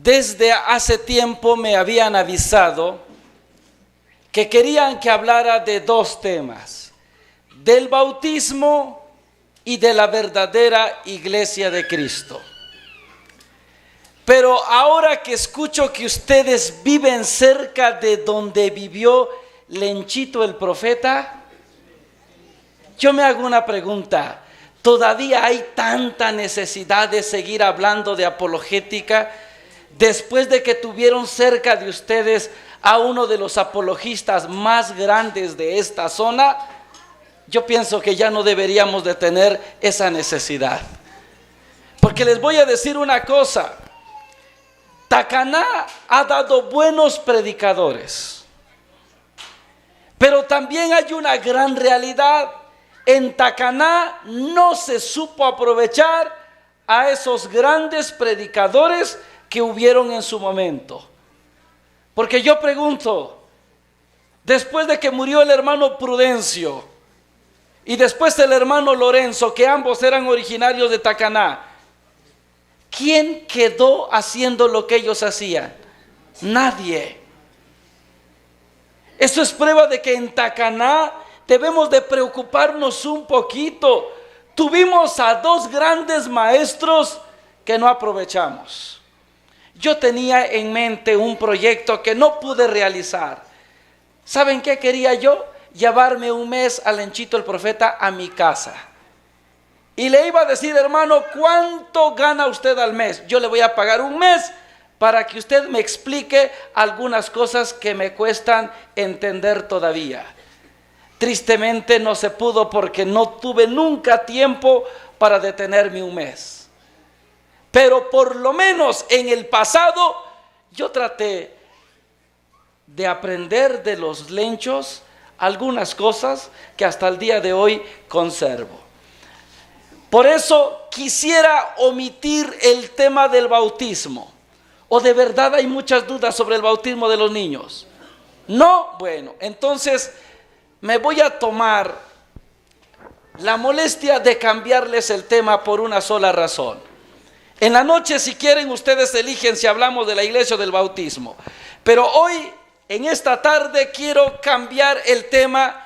desde hace tiempo me habían avisado que querían que hablara de dos temas: del bautismo y de la verdadera iglesia de Cristo. Pero ahora que escucho que ustedes viven cerca de donde vivió Lenchito el profeta, yo me hago una pregunta: ¿todavía hay tanta necesidad de seguir hablando de apologética después de que tuvieron cerca de ustedes a uno de los apologistas más grandes de esta zona? Yo pienso que ya no deberíamos de tener esa necesidad, porque les voy a decir una cosa: Tacaná ha dado buenos predicadores, pero también hay una gran realidad. En Tacaná no se supo aprovechar a esos grandes predicadores que hubieron en su momento. Porque yo pregunto, después de que murió el hermano Prudencio y después el hermano Lorenzo, que ambos eran originarios de Tacaná, ¿quién quedó haciendo lo que ellos hacían? Nadie. Eso es prueba de que en Tacaná debemos de preocuparnos un poquito. Tuvimos a dos grandes maestros que no aprovechamos. Yo tenía en mente un proyecto que no pude realizar. ¿Saben qué quería yo? Llevarme un mes a Lenchito el profeta a mi casa. Y le iba a decir: hermano, ¿cuánto gana usted al mes? Yo le voy a pagar un mes para que usted me explique algunas cosas que me cuestan entender todavía. Tristemente no se pudo, porque no tuve nunca tiempo para detenerme un mes. Pero por lo menos en el pasado yo traté de aprender de los lenchos algunas cosas que hasta el día de hoy conservo. Por eso quisiera omitir el tema del bautismo. ¿O de verdad hay muchas dudas sobre el bautismo de los niños? No, bueno, entonces me voy a tomar la molestia de cambiarles el tema por una sola razón. En la noche, si quieren, ustedes eligen si hablamos de la iglesia o del bautismo. Pero hoy, en esta tarde, quiero cambiar el tema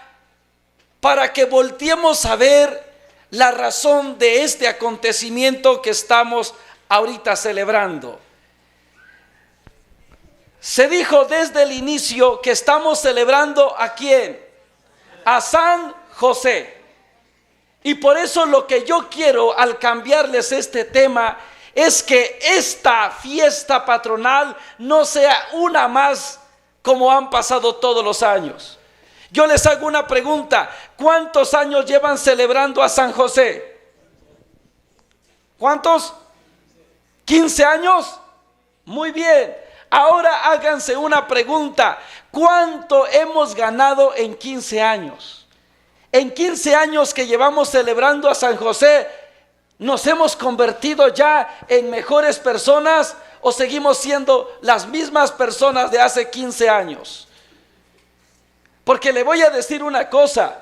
para que volteemos a ver la razón de este acontecimiento que estamos ahorita celebrando. Se dijo desde el inicio que estamos celebrando ¿a quién? A San José. Y por eso lo que yo quiero al cambiarles este tema es que esta fiesta patronal no sea una más como han pasado todos los años. Yo les hago una pregunta: ¿cuántos años llevan celebrando a San José? ¿Cuántos? ¿15 años? Muy bien. Ahora háganse una pregunta: ¿cuánto hemos ganado en 15 años? En 15 años que llevamos celebrando a San José, ¿nos hemos convertido ya en mejores personas o seguimos siendo las mismas personas de hace 15 años? Porque le voy a decir una cosa: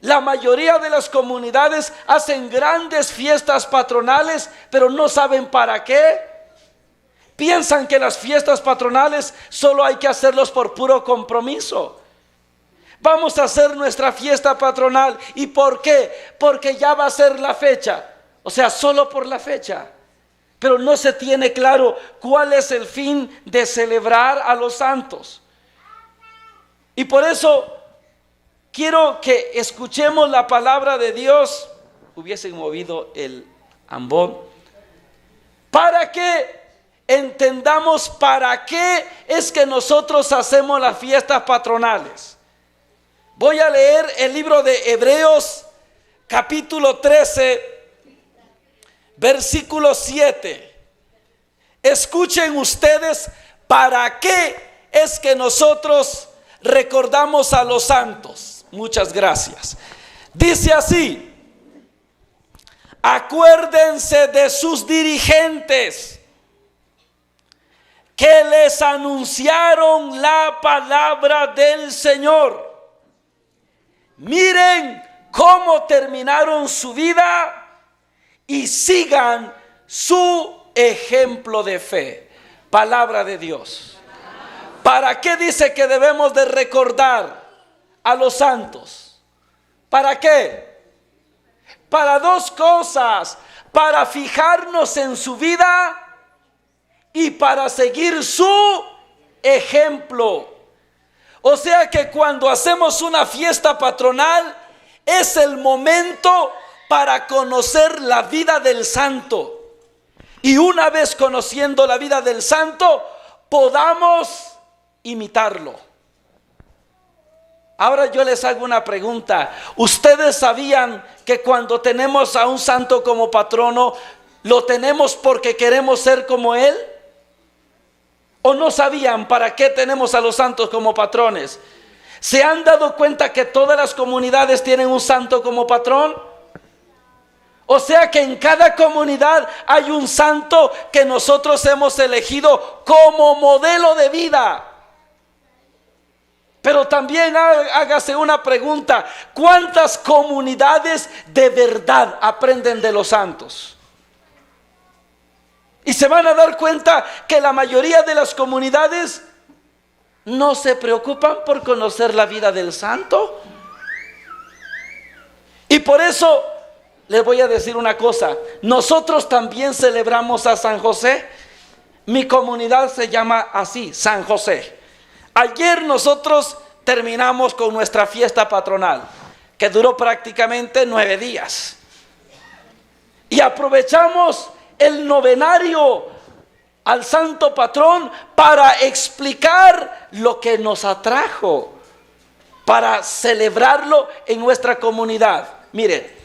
la mayoría de las comunidades hacen grandes fiestas patronales, pero no saben para qué. Piensan que las fiestas patronales solo hay que hacerlos por puro compromiso. Vamos a hacer nuestra fiesta patronal. ¿Y por qué? Porque ya va a ser la fecha. O sea, solo por la fecha. Pero no se tiene claro cuál es el fin de celebrar a los santos. Y por eso quiero que escuchemos la palabra de Dios. Hubiesen movido el ambón. Para que entendamos para qué es que nosotros hacemos las fiestas patronales. Voy a leer el libro de Hebreos, capítulo 13, versículo 7. Escuchen ustedes para qué es que nosotros recordamos a los santos. Muchas gracias. Dice así: acuérdense de sus dirigentes que les anunciaron la palabra del Señor. Miren cómo terminaron su vida y sigan su ejemplo de fe. Palabra de Dios. ¿Para qué dice que debemos de recordar a los santos? ¿Para qué? Para dos cosas: para fijarnos en su vida y para seguir su ejemplo. O sea que cuando hacemos una fiesta patronal es el momento para conocer la vida del santo. Y una vez conociendo la vida del santo, podamos imitarlo. Ahora yo les hago una pregunta. ¿Ustedes sabían que cuando tenemos a un santo como patrono, lo tenemos porque queremos ser como él? ¿O no sabían para qué tenemos a los santos como patrones? ¿Se han dado cuenta que todas las comunidades tienen un santo como patrón? O sea que en cada comunidad hay un santo que nosotros hemos elegido como modelo de vida. Pero también hágase una pregunta: ¿cuántas comunidades de verdad aprenden de los santos? Y se van a dar cuenta que la mayoría de las comunidades no se preocupan por conocer la vida del santo. Y por eso les voy a decir una cosa: nosotros también celebramos a San José. Mi comunidad se llama así, San José. Ayer nosotros terminamos con nuestra fiesta patronal, que duró prácticamente 9 días. Y aprovechamos el novenario al santo patrón para explicar lo que nos atrajo, para celebrarlo en nuestra comunidad. Miren,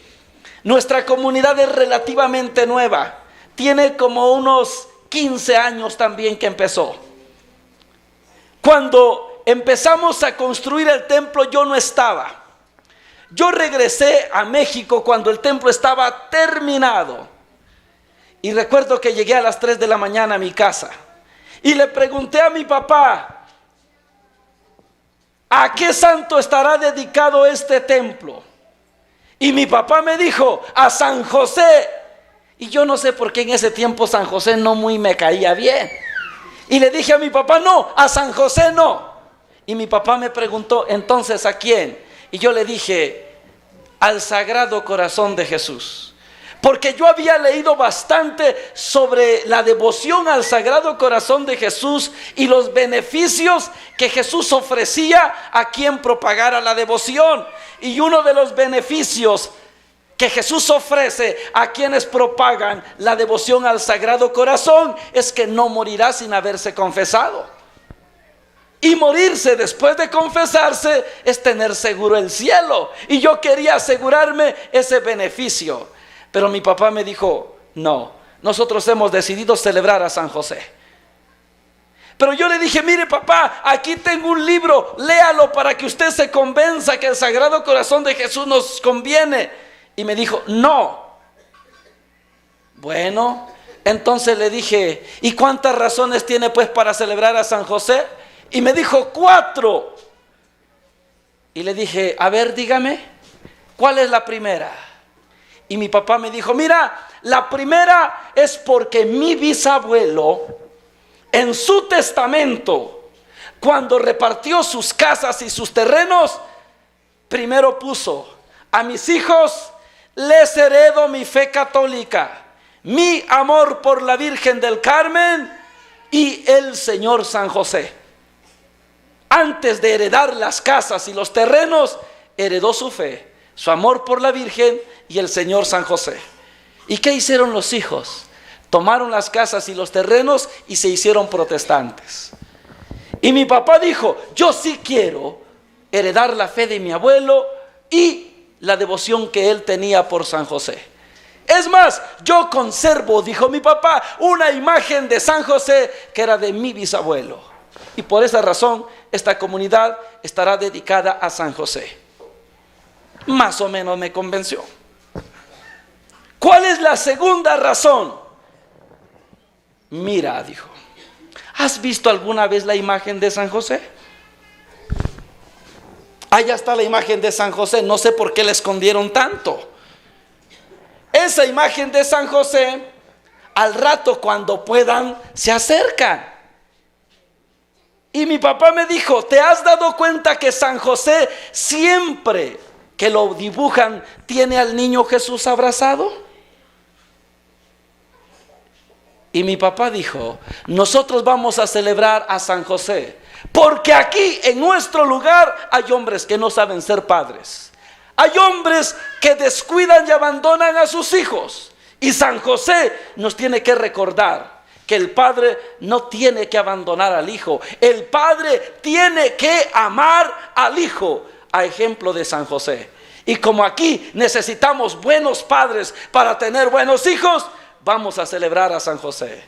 nuestra comunidad es relativamente nueva, tiene como unos 15 años también que empezó. Cuando empezamos a construir el templo yo no estaba. Yo regresé a México cuando el templo estaba terminado. Y recuerdo que llegué a las 3 de la mañana a mi casa y le pregunté a mi papá: ¿a qué santo estará dedicado este templo? Y mi papá me dijo: a San José. Y yo no sé por qué en ese tiempo San José no muy me caía bien. Y le dije a mi papá: no, a San José no. Y mi papá me preguntó: entonces ¿a quién? Y yo le dije: al Sagrado Corazón de Jesús. Porque yo había leído bastante sobre la devoción al Sagrado Corazón de Jesús y los beneficios que Jesús ofrecía a quien propagara la devoción. Y uno de los beneficios que Jesús ofrece a quienes propagan la devoción al Sagrado Corazón es que no morirá sin haberse confesado. Y morirse después de confesarse es tener seguro el cielo. Y yo quería asegurarme ese beneficio. Pero mi papá me dijo: no, nosotros hemos decidido celebrar a San José. Pero yo le dije: mire papá, aquí tengo un libro, léalo para que usted se convenza que el Sagrado Corazón de Jesús nos conviene. Y me dijo: no. Bueno, entonces le dije: ¿y cuántas razones tiene pues para celebrar a San José? Y me dijo: 4. Y le dije: a ver, dígame, ¿cuál es la primera? Y mi papá me dijo: mira, la primera es porque mi bisabuelo, en su testamento, cuando repartió sus casas y sus terrenos, primero puso: a mis hijos les heredo mi fe católica, mi amor por la Virgen del Carmen y el Señor San José. Antes de heredar las casas y los terrenos, heredó su fe, su amor por la Virgen y el Señor San José. ¿Y qué hicieron los hijos? Tomaron las casas y los terrenos y se hicieron protestantes. Y mi papá dijo: yo sí quiero heredar la fe de mi abuelo y la devoción que él tenía por San José. Es más, yo conservo, dijo mi papá, una imagen de San José que era de mi bisabuelo. Y por esa razón esta comunidad estará dedicada a San José. Más o menos me convenció. ¿Cuál es la segunda razón? Mira, dijo, ¿has visto alguna vez la imagen de San José? Allá está la imagen de San José. No sé por qué la escondieron tanto. Esa imagen de San José, al rato cuando puedan, se acercan. Y mi papá me dijo, ¿te has dado cuenta que San José siempre que lo dibujan tiene al niño Jesús abrazado? Y mi papá dijo, nosotros vamos a celebrar a San José, porque aquí en nuestro lugar hay hombres que no saben ser padres. Hay hombres que descuidan y abandonan a sus hijos. Y San José nos tiene que recordar que el padre no tiene que abandonar al hijo. El padre tiene que amar al hijo, a ejemplo de San José. Y como aquí necesitamos buenos padres para tener buenos hijos, vamos a celebrar a San José.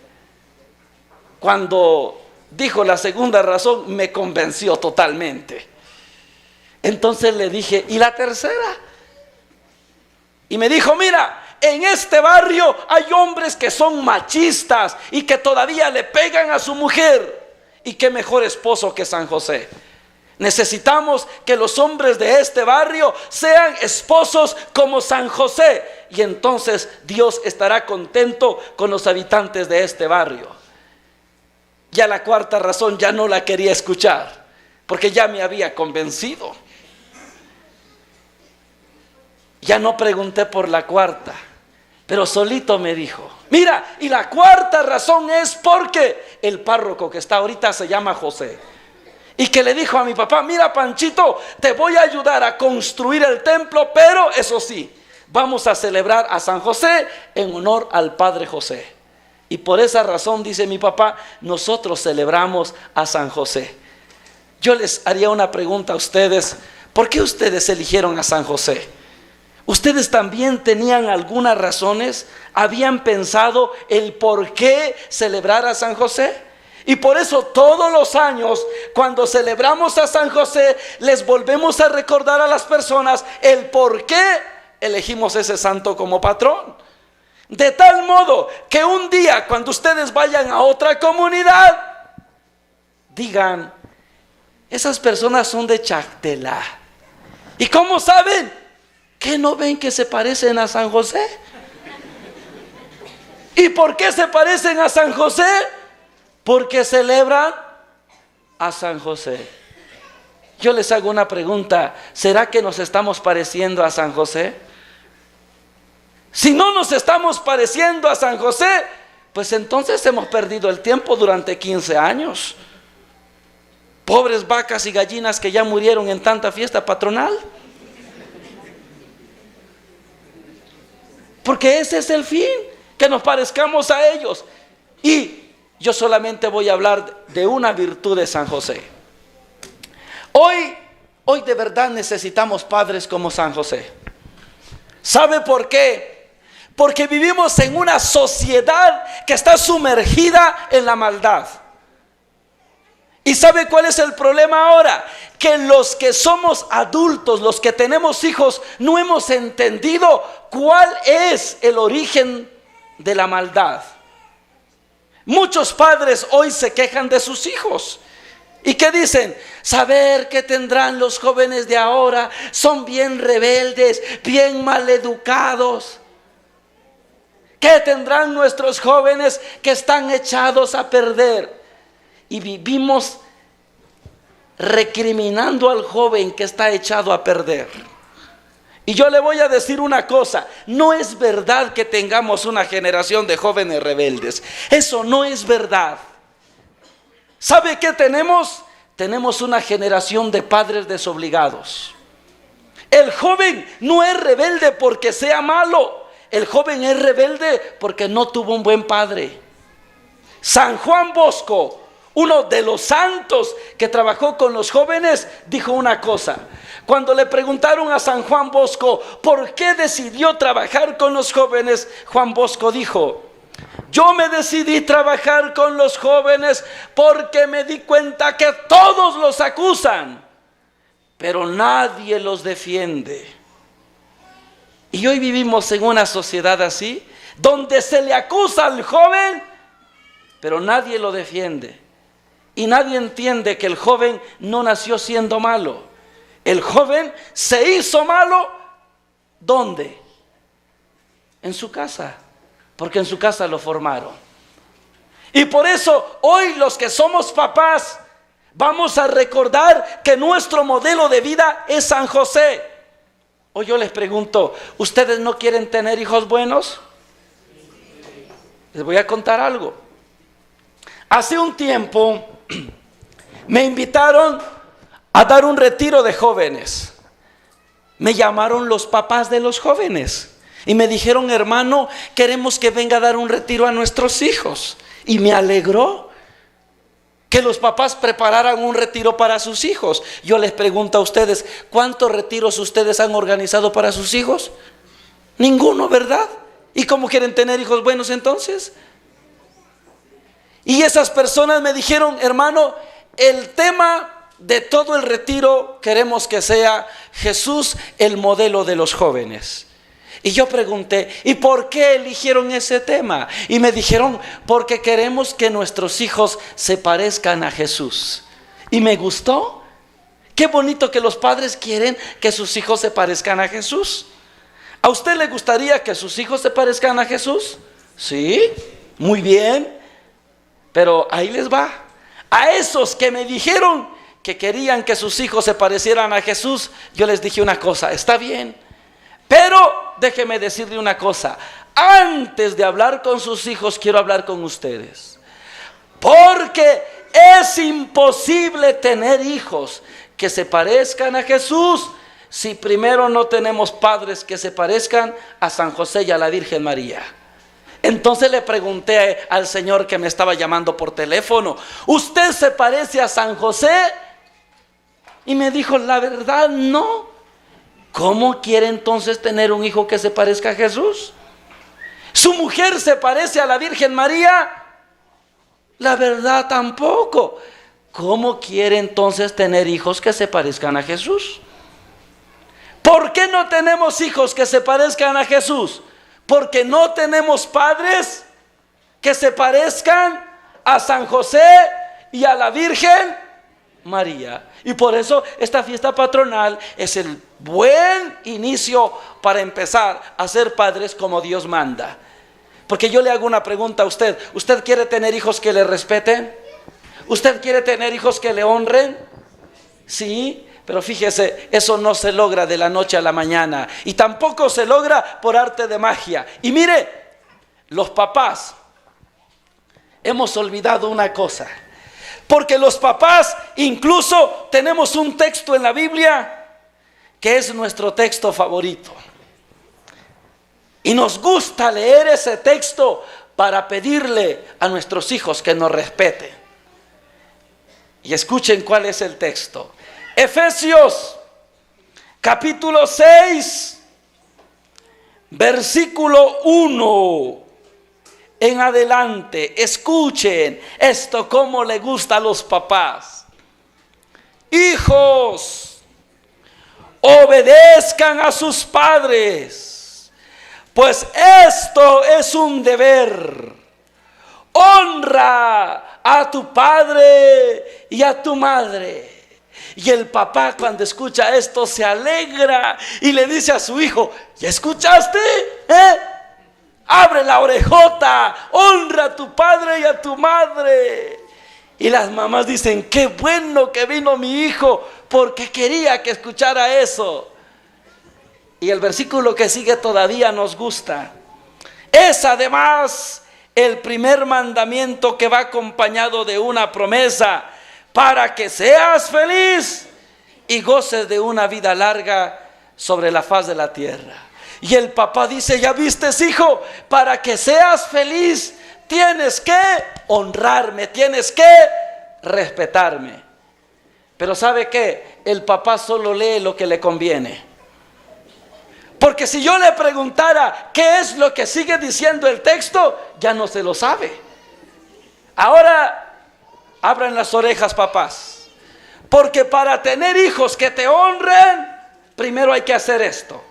Cuando dijo la segunda razón, me convenció totalmente. Entonces le dije, ¿y la tercera? Y me dijo, mira, en este barrio hay hombres que son machistas y que todavía le pegan a su mujer. Y qué mejor esposo que San José. Necesitamos que los hombres de este barrio sean esposos como San José. Y entonces Dios estará contento con los habitantes de este barrio. Ya la cuarta razón ya no la quería escuchar, porque ya me había convencido. Ya no pregunté por la cuarta, pero solito me dijo, mira, y la cuarta razón es porque el párroco que está ahorita se llama José. Y que le dijo a mi papá, mira Panchito, te voy a ayudar a construir el templo, pero eso sí, vamos a celebrar a San José en honor al Padre José. Y por esa razón, dice mi papá, nosotros celebramos a San José. Yo les haría una pregunta a ustedes, ¿por qué ustedes eligieron a San José? ¿Ustedes también tenían algunas razones? ¿Habían pensado el por qué celebrar a San José? Y por eso todos los años, cuando celebramos a San José, les volvemos a recordar a las personas el por qué elegimos ese santo como patrón. De tal modo que un día, cuando ustedes vayan a otra comunidad, digan, esas personas son de Chactelá. ¿Y cómo saben? ¿Qué no ven que se parecen a San José? ¿Y por qué se parecen a San José? Porque celebran a San José. Yo les hago una pregunta, ¿será que nos estamos pareciendo a San José? Si no nos estamos pareciendo a San José, pues entonces hemos perdido el tiempo durante 15 años. Pobres vacas y gallinas que ya murieron en tanta fiesta patronal. Porque ese es el fin, que nos parezcamos a ellos. Y yo solamente voy a hablar de una virtud de San José. Hoy de verdad necesitamos padres como San José. ¿Sabe por qué? Porque vivimos en una sociedad que está sumergida en la maldad. ¿Y sabe cuál es el problema ahora? Que los que somos adultos, los que tenemos hijos, no hemos entendido cuál es el origen de la maldad. Muchos padres hoy se quejan de sus hijos. ¿Y qué dicen? Saber qué tendrán los jóvenes de ahora, son bien rebeldes, bien maleducados. ¿Qué tendrán nuestros jóvenes que están echados a perder? Y vivimos recriminando al joven que está echado a perder. Y yo le voy a decir una cosa, no es verdad que tengamos una generación de jóvenes rebeldes. Eso no es verdad. ¿Sabe qué tenemos? Tenemos una generación de padres desobligados. El joven no es rebelde porque sea malo. El joven es rebelde porque no tuvo un buen padre. San Juan Bosco, uno de los santos que trabajó con los jóvenes, dijo una cosa. Cuando le preguntaron a San Juan Bosco por qué decidió trabajar con los jóvenes, Juan Bosco dijo: yo me decidí trabajar con los jóvenes porque me di cuenta que todos los acusan, pero nadie los defiende. Y hoy vivimos en una sociedad así, donde se le acusa al joven, pero nadie lo defiende. Y nadie entiende que el joven no nació siendo malo. El joven se hizo malo, ¿dónde? En su casa, porque en su casa lo formaron. Y por eso hoy los que somos papás Vamos a recordar que nuestro modelo de vida es San José. O yo les pregunto, ¿ustedes no quieren tener hijos buenos? Les voy a contar algo. Hace un tiempo me invitaron a dar un retiro de jóvenes. Me llamaron los papás de los jóvenes y me dijeron: hermano, queremos que venga a dar un retiro a nuestros hijos. Y me alegró que los papás prepararan un retiro para sus hijos. Yo les pregunto a ustedes, ¿cuántos retiros ustedes han organizado para sus hijos? Ninguno, ¿verdad? ¿Y cómo quieren tener hijos buenos entonces? Y esas personas me dijeron: hermano, el tema de todo el retiro queremos que sea Jesús, el modelo de los jóvenes. Y yo pregunté: ¿y por qué eligieron ese tema? Y me dijeron: porque queremos que nuestros hijos se parezcan a Jesús. Y me gustó. Qué bonito que los padres quieren que sus hijos se parezcan a Jesús. ¿A usted le gustaría que sus hijos se parezcan a Jesús? Sí, muy bien. Pero ahí les va. A esos que me dijeron que querían que sus hijos se parecieran a Jesús, yo les dije una cosa: está bien, pero déjeme decirle una cosa. Antes de hablar con sus hijos, quiero hablar con ustedes. Porque es imposible tener hijos que se parezcan a Jesús si primero no tenemos padres que se parezcan a San José y a la Virgen María. Entonces le pregunté al señor que me estaba llamando por teléfono: ¿usted se parece a San José? Y me dijo: la verdad, no. ¿Cómo quiere entonces tener un hijo que se parezca a Jesús? ¿Su mujer se parece a la Virgen María? La verdad, tampoco. ¿Cómo quiere entonces tener hijos que se parezcan a Jesús? ¿Por qué no tenemos hijos que se parezcan a Jesús? Porque no tenemos padres que se parezcan a San José y a la Virgen María. Y por eso esta fiesta patronal es el buen inicio para empezar a ser padres como Dios manda. Porque yo le hago una pregunta a usted: ¿usted quiere tener hijos que le respeten? ¿Usted quiere tener hijos que le honren? Sí, pero fíjese, eso no se logra de la noche a la mañana, y tampoco se logra por arte de magia. Y mire, los papás hemos olvidado una cosa. Porque los papás incluso tenemos un texto en la Biblia que es nuestro texto favorito. Y nos gusta leer ese texto para pedirle a nuestros hijos que nos respeten. Y escuchen cuál es el texto. Efesios capítulo 6, versículo 1 en adelante. Escuchen esto, cómo le gusta a los papás. Hijos, obedezcan a sus padres, pues esto es un deber. Honra a tu padre y a tu madre. Y el papá, cuando escucha esto, se alegra y le dice a su hijo: ¿ya escuchaste? Abre la orejota, honra a tu padre y a tu madre. Y las mamás dicen: qué bueno que vino mi hijo, porque quería que escuchara eso. Y el versículo que sigue todavía nos gusta. Es además el primer mandamiento que va acompañado de una promesa: para que seas feliz y goces de una vida larga sobre la faz de la tierra. Y el papá dice: ya vistes, hijo, para que seas feliz tienes que honrarme, tienes que respetarme. Pero ¿sabe qué? El papá solo lee lo que le conviene. Porque si yo le preguntara qué es lo que sigue diciendo el texto, ya no se lo sabe. Ahora abran las orejas, papás, porque para tener hijos que te honren, primero hay que hacer esto.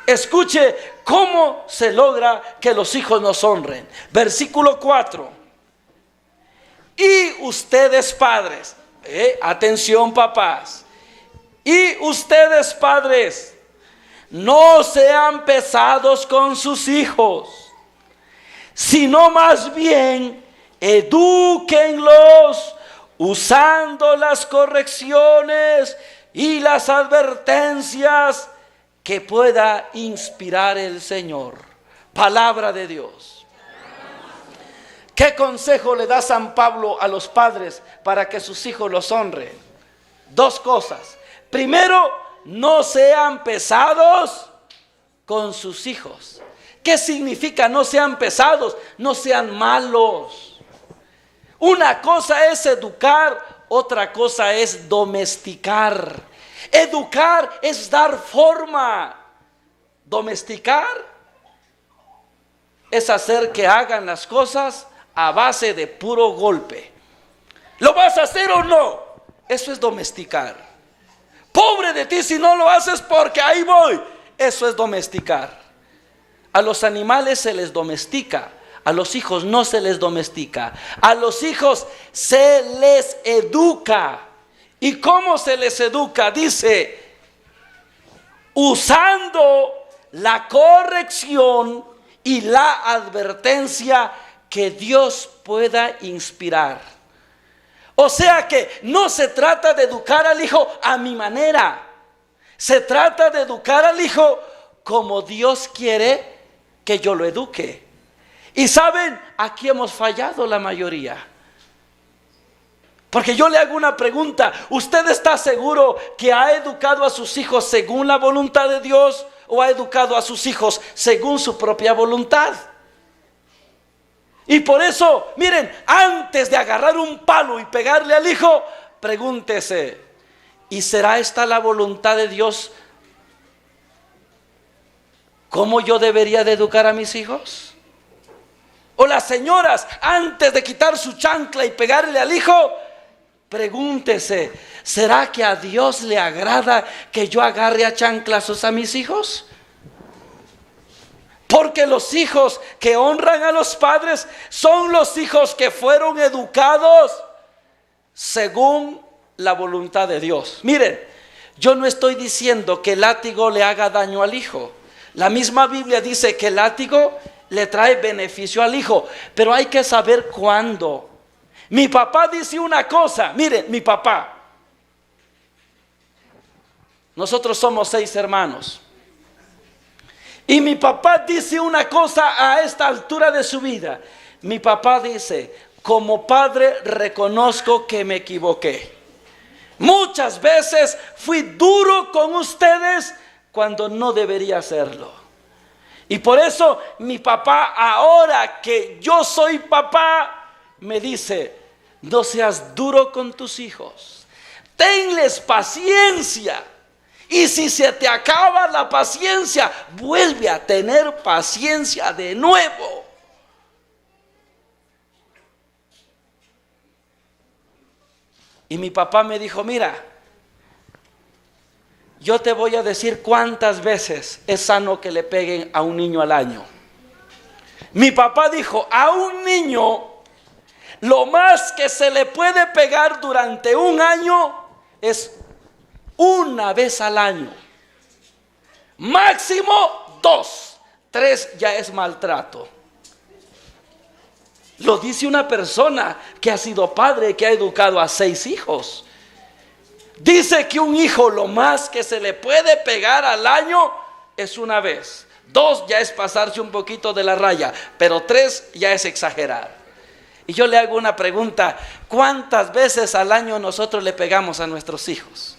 Escuche cómo se logra que los hijos nos honren. Versículo 4. Y ustedes padres, atención papás, y ustedes padres, no sean pesados con sus hijos, sino más bien edúquenlos usando las correcciones y las advertencias que pueda inspirar el Señor. Palabra de Dios. ¿Qué consejo le da San Pablo a los padres para que sus hijos los honren? Dos cosas. Primero, no sean pesados con sus hijos. ¿Qué significa no sean pesados? No sean malos. Una cosa es educar, otra cosa es domesticar. Educar es dar forma. Domesticar es hacer que hagan las cosas a base de puro golpe. ¿Lo vas a hacer o no? Eso es domesticar. Pobre de ti si no lo haces porque ahí voy. Eso es domesticar. A los animales se les domestica, a los hijos no se les domestica. A los hijos se les educa. ¿Y cómo se les educa? Dice, usando la corrección y la advertencia que Dios pueda inspirar. O sea que no se trata de educar al hijo a mi manera. Se trata de educar al hijo como Dios quiere que yo lo eduque. Y saben, aquí hemos fallado la mayoría. Porque yo le hago una pregunta: ¿usted está seguro que ha educado a sus hijos según la voluntad de Dios o ha educado a sus hijos según su propia voluntad? Y por eso, miren, antes de agarrar un palo y pegarle al hijo, pregúntese: ¿y será esta la voluntad de Dios? ¿Cómo yo debería de educar a mis hijos? O las señoras, antes de quitar su chancla y pegarle al hijo, pregúntese: ¿será que a Dios le agrada que yo agarre a chanclazos a mis hijos? Porque los hijos que honran a los padres son los hijos que fueron educados según la voluntad de Dios. Miren, yo no estoy diciendo que el látigo le haga daño al hijo. La misma Biblia dice que el látigo le trae beneficio al hijo, pero hay que saber cuándo. Mi papá dice una cosa, miren, mi papá. Nosotros somos 6 hermanos. Y mi papá dice una cosa a esta altura de su vida. Mi papá dice: como padre reconozco que me equivoqué. Muchas veces fui duro con ustedes cuando no debería hacerlo. Y por eso mi papá, ahora que yo soy papá, me dice: no seas duro con tus hijos. Tenles paciencia. Y si se te acaba la paciencia, vuelve a tener paciencia de nuevo. Y mi papá me dijo: mira, yo te voy a decir cuántas veces es sano que le peguen a un niño al año. Mi papá dijo: a un niño lo más que se le puede pegar durante un año es una vez al año. Máximo 2, 3 ya es maltrato. Lo dice una persona que ha sido padre, que ha educado a 6 hijos. Dice que un hijo lo más que se le puede pegar al año es una vez. 2 ya es pasarse un poquito de la raya, pero 3 ya es exagerar. Y yo le hago una pregunta: ¿cuántas veces al año nosotros le pegamos a nuestros hijos?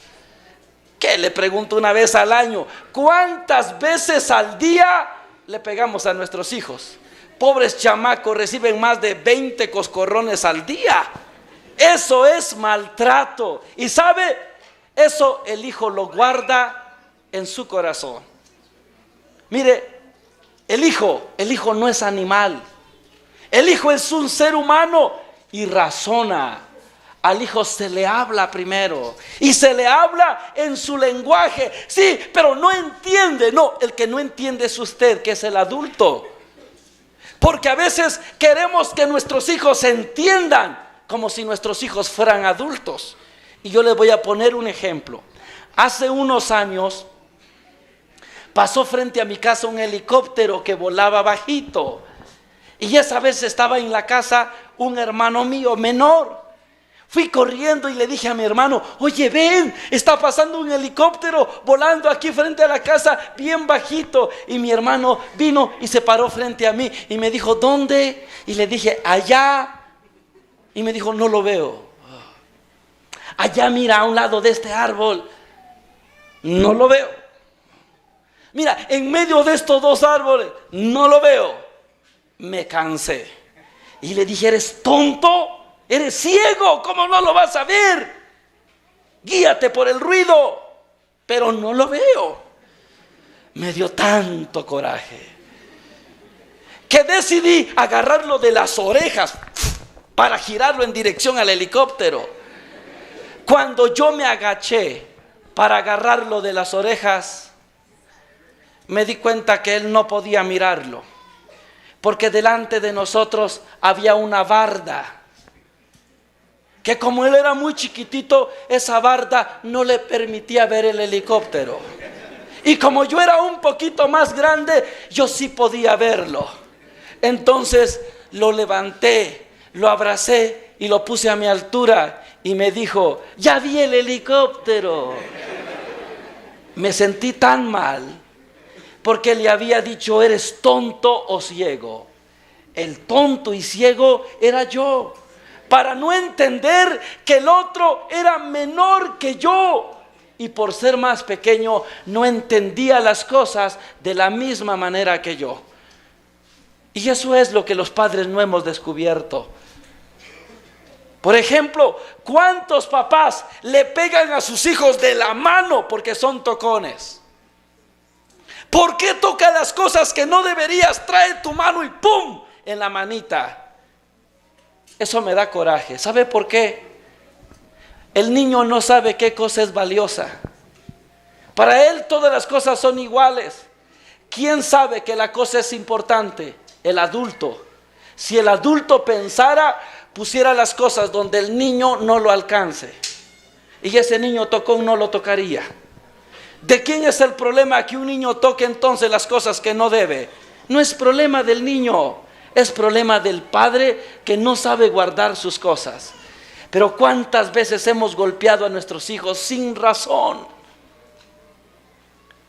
¿Qué? Le pregunto una vez al año. ¿Cuántas veces al día le pegamos a nuestros hijos? Pobres chamacos, reciben más de 20 coscorrones al día. Eso es maltrato. Y ¿sabe? Eso el hijo lo guarda en su corazón. Mire, el hijo no es animal. El hijo es un ser humano y razona. Al hijo se le habla primero y se le habla en su lenguaje. Sí, pero no entiende. No, el que no entiende es usted, que es el adulto. Porque a veces queremos que nuestros hijos entiendan como si nuestros hijos fueran adultos. Y yo les voy a poner un ejemplo. Hace unos años pasó frente a mi casa un helicóptero que volaba bajito. Y esa vez estaba en la casa un hermano mío menor. Fui corriendo y le dije a mi hermano: oye, ven, está pasando un helicóptero volando aquí frente a la casa, bien bajito. Y mi hermano vino y se paró frente a mí y me dijo: ¿dónde? Y le dije: allá. Y me dijo: no lo veo. Allá, mira, a un lado de este árbol. No lo veo. Mira, en medio de estos dos árboles. No lo veo. Me cansé y le dije: ¿eres tonto? ¿Eres ciego? ¿Cómo no lo vas a ver? Guíate por el ruido. Pero no lo veo. Me dio tanto coraje que decidí agarrarlo de las orejas para girarlo en dirección al helicóptero. Cuando yo me agaché para agarrarlo de las orejas, me di cuenta que él no podía mirarlo, porque delante de nosotros había una barda, que como él era muy chiquitito, esa barda no le permitía ver el helicóptero. Y como yo era un poquito más grande, yo sí podía verlo. Entonces lo levanté, lo abracé y lo puse a mi altura y me dijo: ya vi el helicóptero. Me sentí tan mal porque le había dicho: eres tonto o ciego. El tonto y ciego era yo, para no entender que el otro era menor que yo, y por ser más pequeño no entendía las cosas de la misma manera que yo. Y eso es lo que los padres no hemos descubierto. Por ejemplo, ¿cuántos papás le pegan a sus hijos de la mano porque son tocones? ¿Por qué toca las cosas que no deberías? Trae tu mano y ¡pum!, en la manita. Eso me da coraje. ¿Sabe por qué? El niño no sabe qué cosa es valiosa. Para él todas las cosas son iguales. ¿Quién sabe que la cosa es importante? El adulto. Si el adulto pensara, pusiera las cosas donde el niño no lo alcance, y ese niño tocón no lo tocaría. ¿De quién es el problema que un niño toque entonces las cosas que no debe? No es problema del niño, es problema del padre que no sabe guardar sus cosas. Pero ¿cuántas veces hemos golpeado a nuestros hijos sin razón?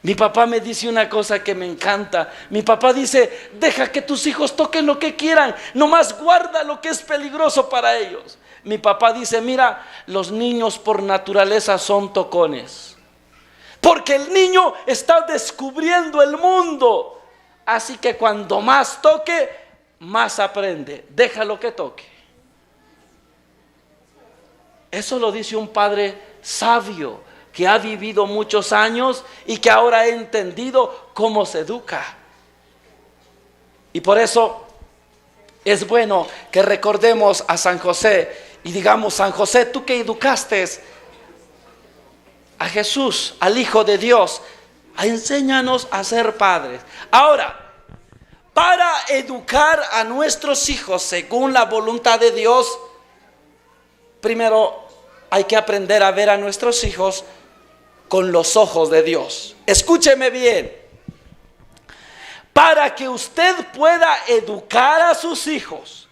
Mi papá me dice una cosa que me encanta. Mi papá dice: deja que tus hijos toquen lo que quieran, nomás guarda lo que es peligroso para ellos. Mi papá dice: mira, los niños por naturaleza son tocones, porque el niño está descubriendo el mundo. Así que cuando más toque, más aprende. Déjalo que toque. Eso lo dice un padre sabio, que ha vivido muchos años y que ahora ha entendido cómo se educa. Y por eso es bueno que recordemos a San José y digamos: San José, tú que educaste a Jesús, al Hijo de Dios, enséñanos a ser padres. Ahora, para educar a nuestros hijos según la voluntad de Dios, primero hay que aprender a ver a nuestros hijos con los ojos de Dios. Escúcheme bien. Para que usted pueda educar a sus hijos,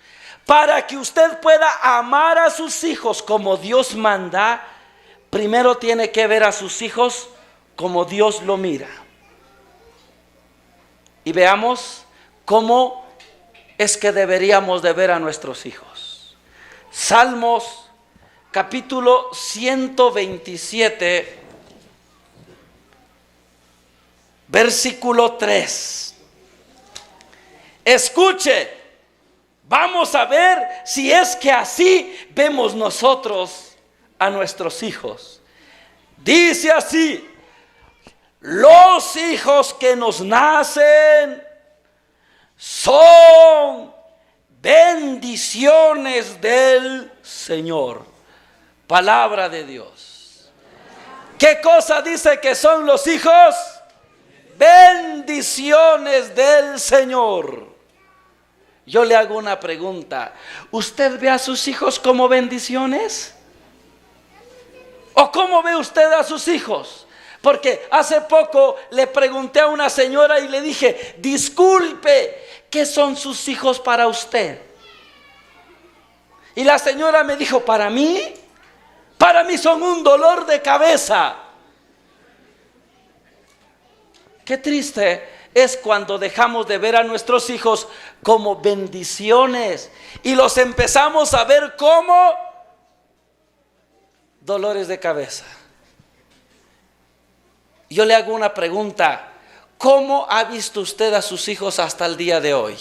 para que usted pueda amar a sus hijos como Dios manda, primero tiene que ver a sus hijos como Dios lo mira. Y veamos cómo es que deberíamos de ver a nuestros hijos. Salmos capítulo 127, versículo 3. Escuche, vamos a ver si es que así vemos nosotros a nuestros hijos. Dice así: los hijos que nos nacen son bendiciones del Señor. Palabra de Dios. ¿Qué cosa dice que son los hijos? Bendiciones del Señor. Yo le hago una pregunta: ¿usted ve a sus hijos como bendiciones? ¿O cómo ve usted a sus hijos? Porque hace poco le pregunté a una señora y le dije: disculpe, ¿qué son sus hijos para usted? Y la señora me dijo: para mí Para mí son un dolor de cabeza. Qué triste es cuando dejamos de ver a nuestros hijos como bendiciones y los empezamos a ver como dolores de cabeza. Yo le hago una pregunta: ¿cómo ha visto usted a sus hijos hasta el día de hoy?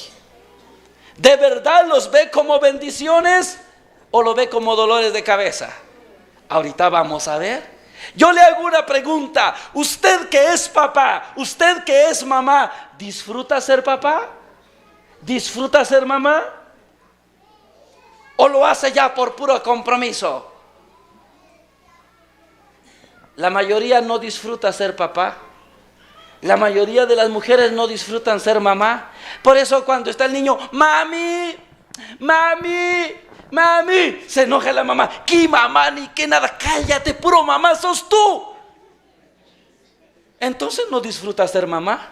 ¿De verdad los ve como bendiciones o lo ve como dolores de cabeza? Ahorita vamos a ver. Yo le hago una pregunta: usted que es papá, usted que es mamá, ¿disfruta ser papá? ¿Disfruta ser mamá? ¿O lo hace ya por puro compromiso? La mayoría no disfruta ser papá. La mayoría de las mujeres no disfrutan ser mamá. Por eso cuando está el niño, mami, mami, mami, se enoja la mamá. ¿Qué mamá ni qué nada? Cállate, puro mamá sos tú. Entonces no disfruta ser mamá.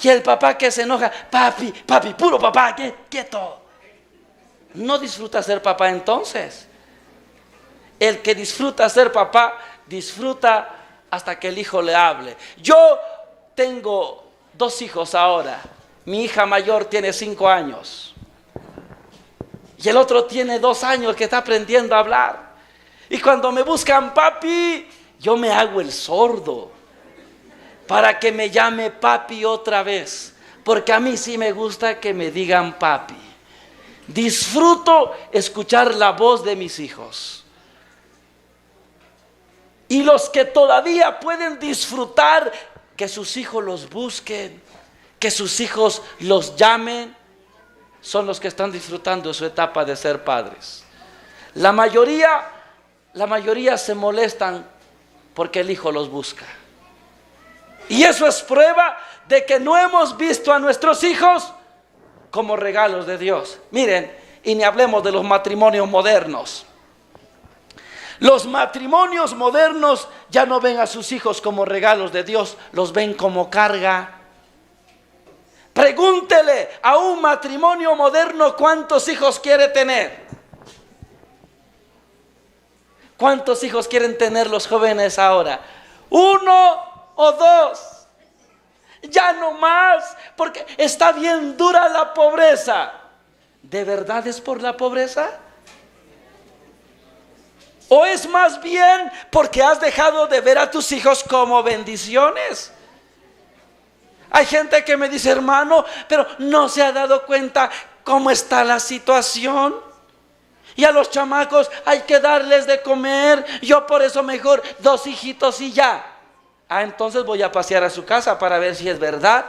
Y el papá que se enoja, papi, papi, puro papá, quieto. No disfruta ser papá entonces. El que disfruta ser papá, disfruta hasta que el hijo le hable. Yo tengo 2 hijos ahora. Mi hija mayor tiene 5 años. Y el otro tiene 2 años que está aprendiendo a hablar. Y cuando me buscan papi, yo me hago el sordo para que me llame papi otra vez. Porque a mí sí me gusta que me digan papi. Disfruto escuchar la voz de mis hijos. Y los que todavía pueden disfrutar que sus hijos los busquen, que sus hijos los llamen, son los que están disfrutando de su etapa de ser padres. La mayoría se molestan porque el hijo los busca. Y eso es prueba de que no hemos visto a nuestros hijos como regalos de Dios. Miren, y ni hablemos de los matrimonios modernos. Los matrimonios modernos ya no ven a sus hijos como regalos de Dios, los ven como carga. Pregúntele a un matrimonio moderno cuántos hijos quiere tener. ¿Cuántos hijos quieren tener los jóvenes ahora? 1 o 2. Ya no más, porque está bien dura la pobreza. ¿De verdad es por la pobreza? ¿O es más bien porque has dejado de ver a tus hijos como bendiciones? Hay gente que me dice, hermano, pero no se ha dado cuenta cómo está la situación. Y a los chamacos hay que darles de comer. Yo por eso mejor 2 hijitos y ya. Entonces voy a pasear a su casa para ver si es verdad.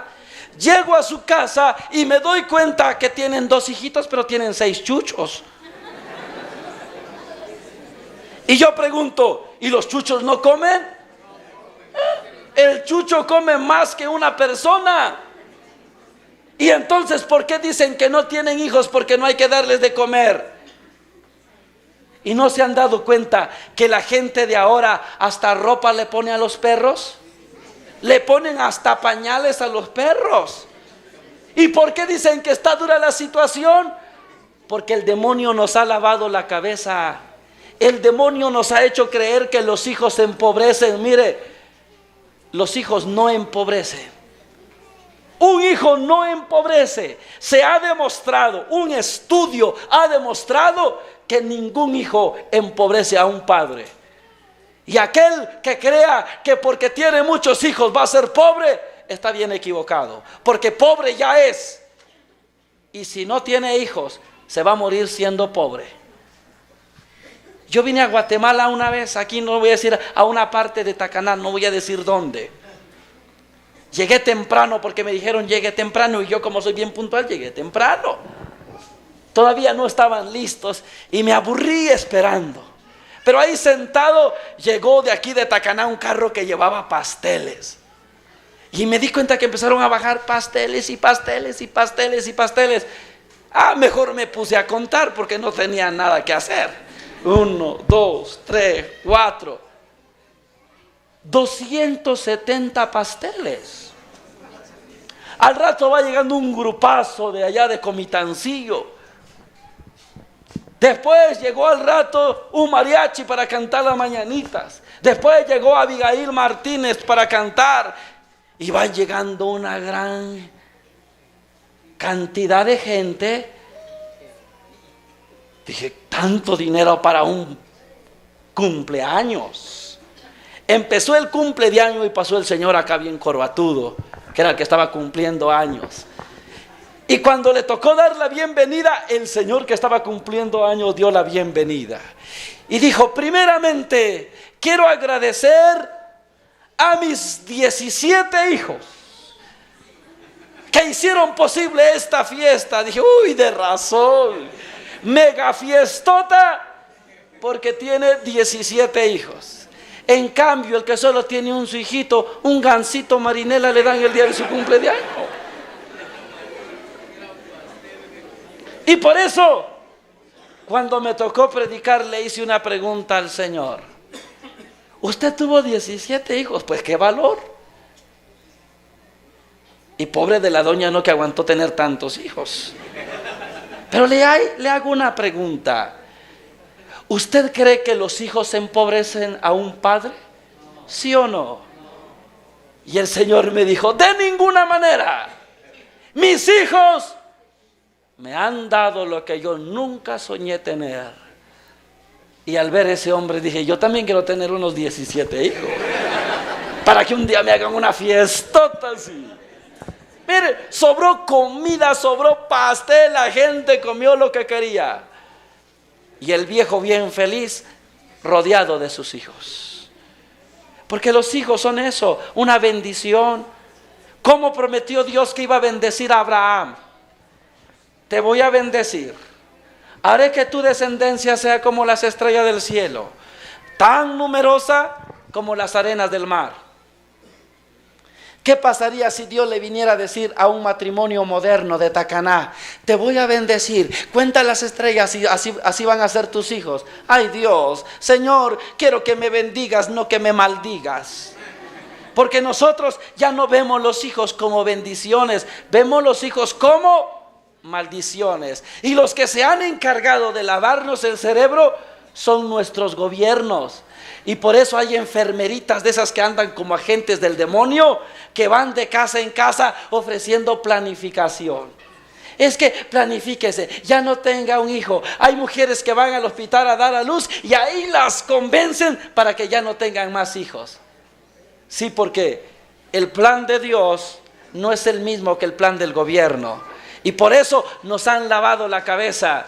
Llego a su casa y me doy cuenta que tienen 2 hijitos, pero tienen 6 chuchos. Y yo pregunto, ¿y los chuchos no comen? El chucho come más que una persona. Y entonces, ¿por qué dicen que no tienen hijos? Porque no hay que darles de comer. ¿Y no se han dado cuenta que la gente de ahora hasta ropa le pone a los perros? Le ponen hasta pañales a los perros. ¿Y por qué dicen que está dura la situación? Porque el demonio nos ha lavado la cabeza. El demonio nos ha hecho creer que los hijos empobrecen. Mire, los hijos no empobrecen. Un hijo no empobrece. Se ha demostrado, un estudio ha demostrado que ningún hijo empobrece a un padre. Y aquel que crea que porque tiene muchos hijos va a ser pobre, está bien equivocado. Porque pobre ya es. Y si no tiene hijos, se va a morir siendo pobre. Yo vine a Guatemala una vez, aquí no voy a decir, a una parte de Tacaná, no voy a decir dónde. Llegué temprano porque me dijeron llegué temprano y yo como soy bien puntual llegué temprano. Todavía no estaban listos y me aburrí esperando. Pero ahí sentado llegó de aquí de Tacaná un carro que llevaba pasteles. Y me di cuenta que empezaron a bajar pasteles y pasteles y pasteles y pasteles. Mejor me puse a contar porque no tenía nada que hacer. 1, 2, 3, 4. 270 pasteles. Al rato va llegando un grupazo de allá de Comitancillo. Después llegó al rato un mariachi para cantar las mañanitas. Después llegó Abigail Martínez para cantar. Y va llegando una gran cantidad de gente. Dije, tanto dinero para un cumpleaños. Empezó el cumpleaños y pasó el señor acá bien corbatudo, que era el que estaba cumpliendo años. Y cuando le tocó dar la bienvenida, el señor que estaba cumpliendo años dio la bienvenida. Y dijo, primeramente, quiero agradecer a mis 17 hijos que hicieron posible esta fiesta. Dije, uy, de razón, mega fiestota, porque tiene 17 hijos. En cambio, el que solo tiene un su hijito, un gansito marinela le dan el día de su cumpleaños. Y por eso, cuando me tocó predicar, le hice una pregunta al Señor. Usted tuvo 17 hijos, pues qué valor. Y pobre de la doña, no, que aguantó tener tantos hijos. Pero le hago una pregunta. ¿Usted cree que los hijos empobrecen a un padre? ¿Sí o no? Y el Señor me dijo, de ninguna manera. Mis hijos me han dado lo que yo nunca soñé tener. Y al ver ese hombre dije, yo también quiero tener unos 17 hijos, para que un día me hagan una fiestota así. Mire, sobró comida, sobró pastel, la gente comió lo que quería. Y el viejo bien feliz, rodeado de sus hijos. Porque los hijos son eso, una bendición. ¿Cómo prometió Dios que iba a bendecir a Abraham? Te voy a bendecir. Haré que tu descendencia sea como las estrellas del cielo, tan numerosa como las arenas del mar. ¿Qué pasaría si Dios le viniera a decir a un matrimonio moderno de Tacaná, te voy a bendecir, cuenta las estrellas y así van a ser tus hijos? Ay Dios, Señor, quiero que me bendigas, no que me maldigas. Porque nosotros ya no vemos los hijos como bendiciones, vemos los hijos como maldiciones. Y los que se han encargado de lavarnos el cerebro son nuestros gobiernos. Y por eso hay enfermeritas de esas que andan como agentes del demonio, que van de casa en casa ofreciendo planificación. Es que planifíquese, ya no tenga un hijo. Hay mujeres que van al hospital a dar a luz y ahí las convencen para que ya no tengan más hijos. Sí, porque el plan de Dios no es el mismo que el plan del gobierno. Y por eso nos han lavado la cabeza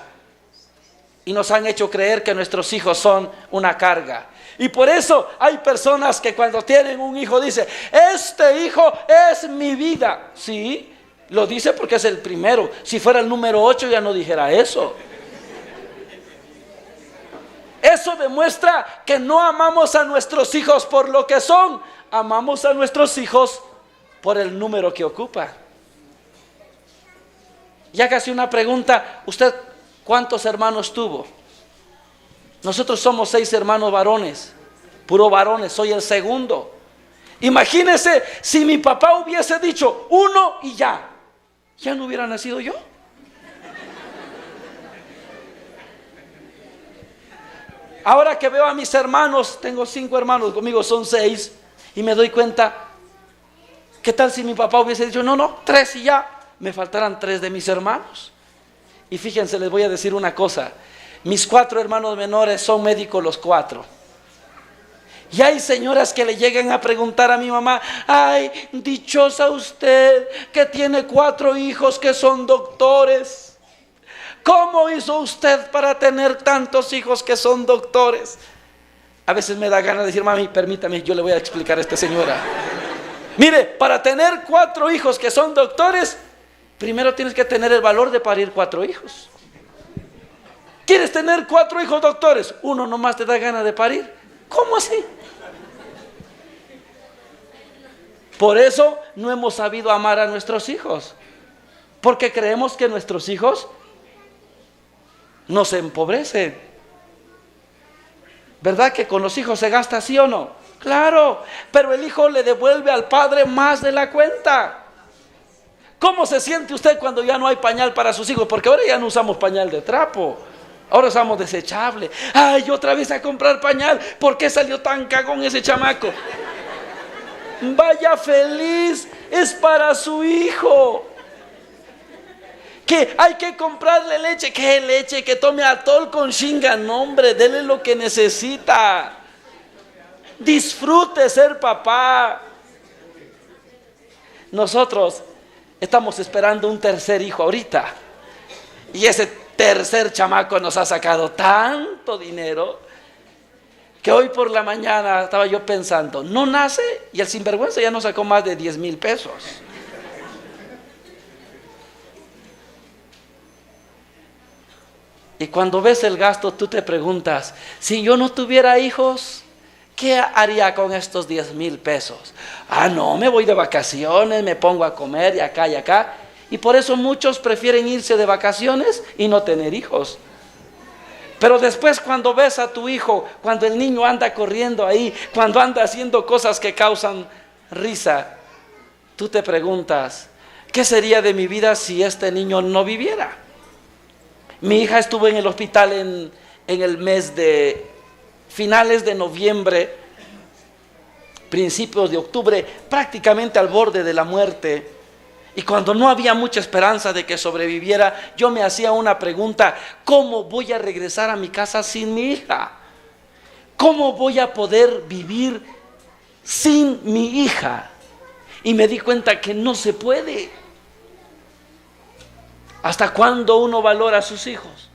y nos han hecho creer que nuestros hijos son una carga. Y por eso hay personas que cuando tienen un hijo dicen, este hijo es mi vida. Sí, lo dice porque es el primero. Si fuera el número 8 ya no dijera eso. Eso demuestra que no amamos a nuestros hijos por lo que son. Amamos a nuestros hijos por el número que ocupa. Y hágase una pregunta, ¿usted cuántos hermanos tuvo? Nosotros somos 6 hermanos varones, puro varones, soy el segundo. Imagínese si mi papá hubiese dicho 1 y ya no hubiera nacido yo. Ahora que veo a mis hermanos, tengo 5 hermanos, conmigo son 6, y me doy cuenta, ¿qué tal si mi papá hubiese dicho no, 3 y ya? Me faltarán 3 de mis hermanos. Y fíjense, les voy a decir una cosa. Mis 4 hermanos menores son médicos los 4. Y hay señoras que le llegan a preguntar a mi mamá, ay, dichosa usted que tiene 4 hijos que son doctores. ¿Cómo hizo usted para tener tantos hijos que son doctores? A veces me da ganas de decir, mami, permítame, yo le voy a explicar a esta señora. Mire, para tener 4 hijos que son doctores, primero tienes que tener el valor de parir 4 hijos. ¿Quieres tener 4 hijos doctores? Uno nomás te da ganas de parir. ¿Cómo así? Por eso no hemos sabido amar a nuestros hijos, porque creemos que nuestros hijos nos empobrecen. ¿Verdad que con los hijos se gasta, sí o no? Claro, pero el hijo le devuelve al padre más de la cuenta. ¿Cómo se siente usted cuando ya no hay pañal para sus hijos? Porque ahora ya no usamos pañal de trapo. Ahora usamos desechable. Ay, otra vez a comprar pañal. ¿Por qué salió tan cagón ese chamaco? Vaya feliz, es para su hijo. Que hay que comprarle leche. ¿Qué leche? Que tome Atol con shinga. No, hombre, dele lo que necesita. Disfrute ser papá. Nosotros estamos esperando un tercer hijo ahorita. Y ese tercer chamaco nos ha sacado tanto dinero que hoy por la mañana estaba yo pensando, no nace y el sinvergüenza ya nos sacó más de 10,000 pesos. Y cuando ves el gasto, tú te preguntas, si yo no tuviera hijos, ¿qué haría con estos 10,000 pesos? Ah, no, me voy de vacaciones, me pongo a comer y acá y acá. Y por eso muchos prefieren irse de vacaciones y no tener hijos. Pero después cuando ves a tu hijo, cuando el niño anda corriendo ahí, cuando anda haciendo cosas que causan risa, tú te preguntas, ¿qué sería de mi vida si este niño no viviera? Mi hija estuvo en el hospital en el mes de finales de noviembre, principios de octubre, prácticamente al borde de la muerte. Y cuando no había mucha esperanza de que sobreviviera, yo me hacía una pregunta: ¿cómo voy a regresar a mi casa sin mi hija? ¿Cómo voy a poder vivir sin mi hija? Y me di cuenta que no se puede. ¿Hasta cuándo uno valora a sus hijos?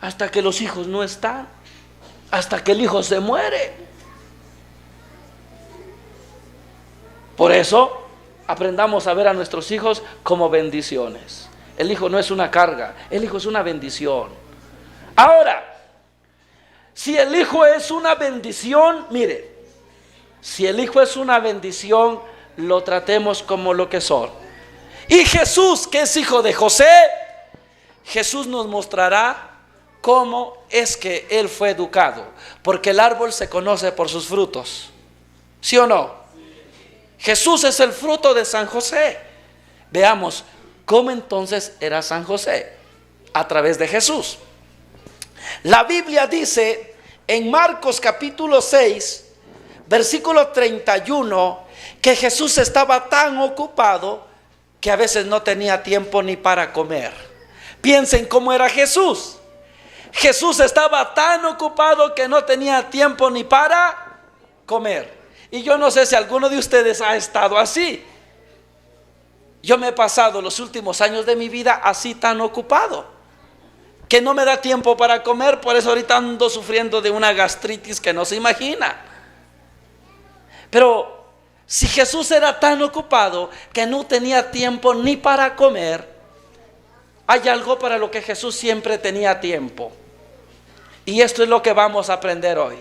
Hasta que los hijos no están, hasta que el hijo se muere. Por eso aprendamos a ver a nuestros hijos como bendiciones. El hijo no es una carga, el hijo es una bendición. Ahora, si el hijo es una bendición, mire, si el hijo es una bendición, lo tratemos como lo que son. Y Jesús, que es hijo de José, Jesús nos mostrará cómo es que él fue educado, porque el árbol se conoce por sus frutos, ¿sí o no? Jesús es el fruto de San José. Veamos cómo entonces era San José a través de Jesús. La Biblia dice en Marcos capítulo 6, versículo 31, que Jesús estaba tan ocupado que a veces no tenía tiempo ni para comer. Piensen cómo era Jesús. Jesús estaba tan ocupado que no tenía tiempo ni para comer. Y yo no sé si alguno de ustedes ha estado así. Yo me he pasado los últimos años de mi vida así, tan ocupado, que no me da tiempo para comer. Por eso ahorita ando sufriendo de una gastritis que no se imagina. Pero si Jesús era tan ocupado que no tenía tiempo ni para comer, hay algo para lo que Jesús siempre tenía tiempo. Y esto es lo que vamos a aprender hoy.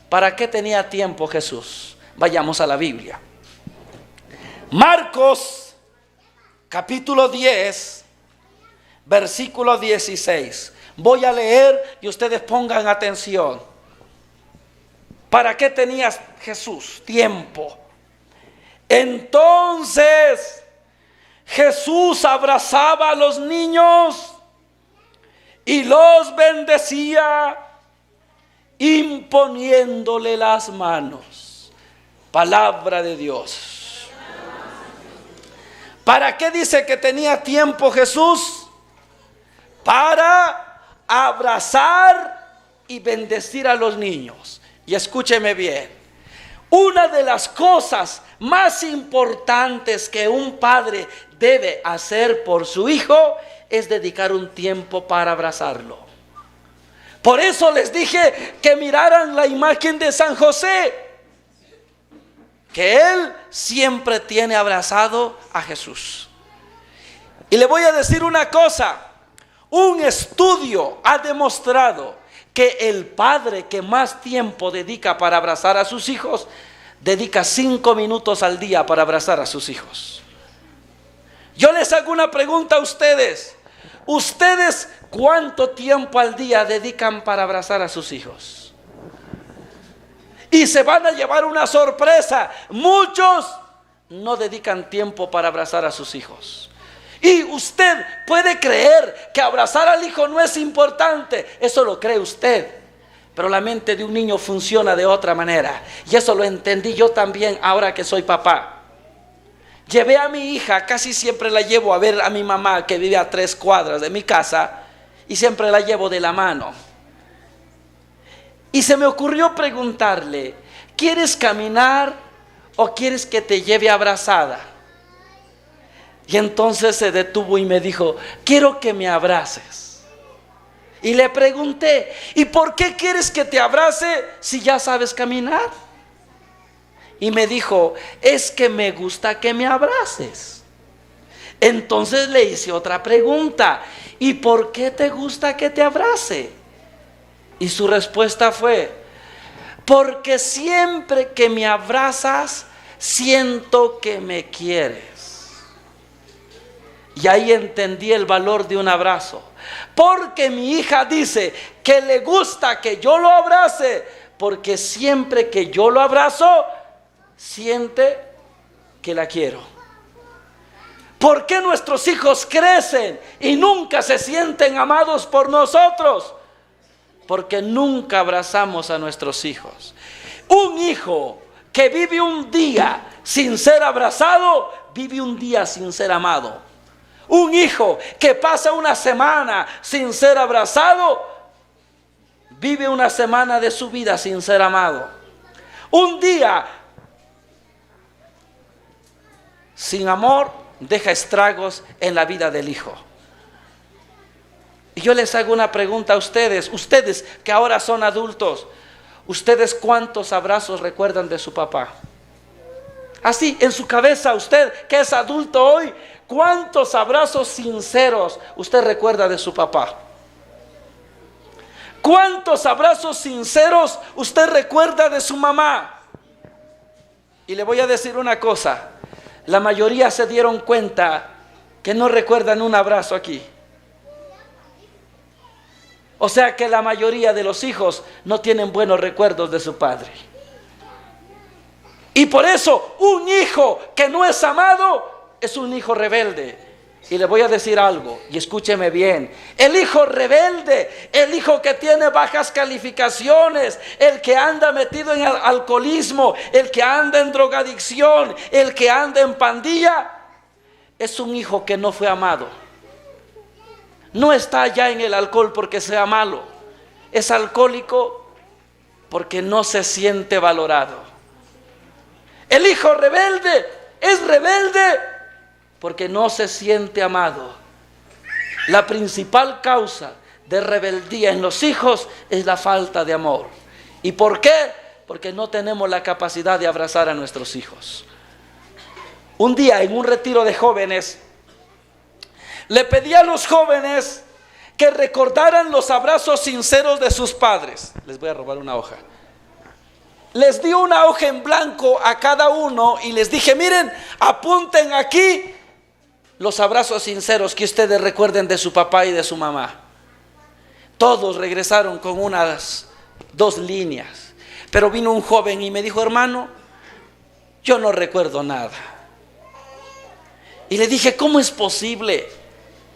¿Para qué tenía tiempo Jesús? Vayamos a la Biblia. Marcos capítulo 10, versículo 16. Voy a leer y ustedes pongan atención. ¿Para qué tenía Jesús tiempo? Entonces Jesús abrazaba a los niños y los bendecía, imponiéndole las manos. Palabra de Dios. ¿Para qué dice que tenía tiempo Jesús? Para abrazar y bendecir a los niños. Y escúcheme bien, una de las cosas más importantes que un padre debe hacer por su hijo es dedicar un tiempo para abrazarlo. Por eso les dije que miraran la imagen de San José, que él siempre tiene abrazado a Jesús. Y le voy a decir una cosa: un estudio ha demostrado que el padre que más tiempo dedica para abrazar a sus hijos, dedica 5 minutos al día para abrazar a sus hijos. Yo les hago una pregunta a ustedes. ¿Ustedes cuánto tiempo al día dedican para abrazar a sus hijos? Y se van a llevar una sorpresa. Muchos no dedican tiempo para abrazar a sus hijos. Y usted puede creer que abrazar al hijo no es importante. Eso lo cree usted. Pero la mente de un niño funciona de otra manera. Y eso lo entendí yo también ahora que soy papá. Llevé a mi hija, casi siempre la llevo a ver a mi mamá que vive a 3 cuadras de mi casa. Y siempre la llevo de la mano. Y se me ocurrió preguntarle: ¿quieres caminar o quieres que te lleve abrazada? Y entonces se detuvo y me dijo: quiero que me abraces. Y le pregunté: ¿y por qué quieres que te abrace si ya sabes caminar? Y me dijo: es que me gusta que me abraces. Entonces le hice otra pregunta: ¿y por qué te gusta que te abrace? Y su respuesta fue: porque siempre que me abrazas siento que me quieres. Y ahí entendí el valor de un abrazo. Porque mi hija dice que le gusta que yo lo abrace, porque siempre que yo lo abrazo siente que la quiero. ¿Por qué nuestros hijos crecen y nunca se sienten amados por nosotros? Porque nunca abrazamos a nuestros hijos. Un hijo que vive un día sin ser abrazado, vive un día sin ser amado. Un hijo que pasa una semana sin ser abrazado, vive una semana de su vida sin ser amado. Un día sin amor deja estragos en la vida del hijo. Y yo les hago una pregunta a ustedes que ahora son adultos: ¿ustedes cuántos abrazos recuerdan de su papá? Así, en su cabeza, usted que es adulto hoy, ¿cuántos abrazos sinceros usted recuerda de su papá? ¿Cuántos abrazos sinceros usted recuerda de su mamá? Y le voy a decir una cosa: la mayoría se dieron cuenta que no recuerdan un abrazo aquí. O sea que la mayoría de los hijos no tienen buenos recuerdos de su padre. Y por eso un hijo que no es amado es un hijo rebelde. Y le voy a decir algo, y escúcheme bien: el hijo rebelde, el hijo que tiene bajas calificaciones, el que anda metido en el alcoholismo, el que anda en drogadicción, el que anda en pandilla, es un hijo que no fue amado. No está ya en el alcohol porque sea malo. Es alcohólico porque no se siente valorado. El hijo rebelde es rebelde porque no se siente amado. La principal causa de rebeldía en los hijos es la falta de amor. ¿Y por qué? Porque no tenemos la capacidad de abrazar a nuestros hijos. Un día en un retiro de jóvenes, le pedí a los jóvenes que recordaran los abrazos sinceros de sus padres. Les voy a robar una hoja. Les di una hoja en blanco a cada uno y les dije: miren, apunten aquí los abrazos sinceros que ustedes recuerden de su papá y de su mamá. Todos regresaron con unas 2 líneas. Pero vino un joven y me dijo: hermano, yo no recuerdo nada. Y le dije: ¿cómo es posible?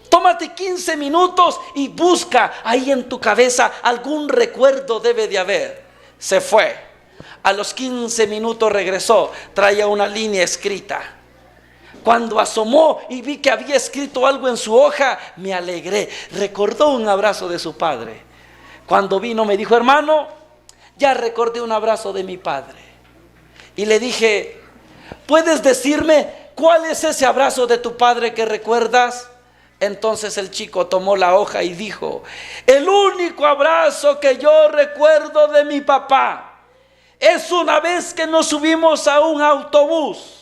Tómate 15 minutos y busca ahí en tu cabeza, algún recuerdo debe de haber. Se fue. A los 15 minutos regresó, traía una línea escrita. Cuando asomó y vi que había escrito algo en su hoja, me alegré. Recordó un abrazo de su padre. Cuando vino me dijo: hermano, ya recordé un abrazo de mi padre. Y le dije: ¿puedes decirme cuál es ese abrazo de tu padre que recuerdas? Entonces el chico tomó la hoja y dijo: el único abrazo que yo recuerdo de mi papá es una vez que nos subimos a un autobús.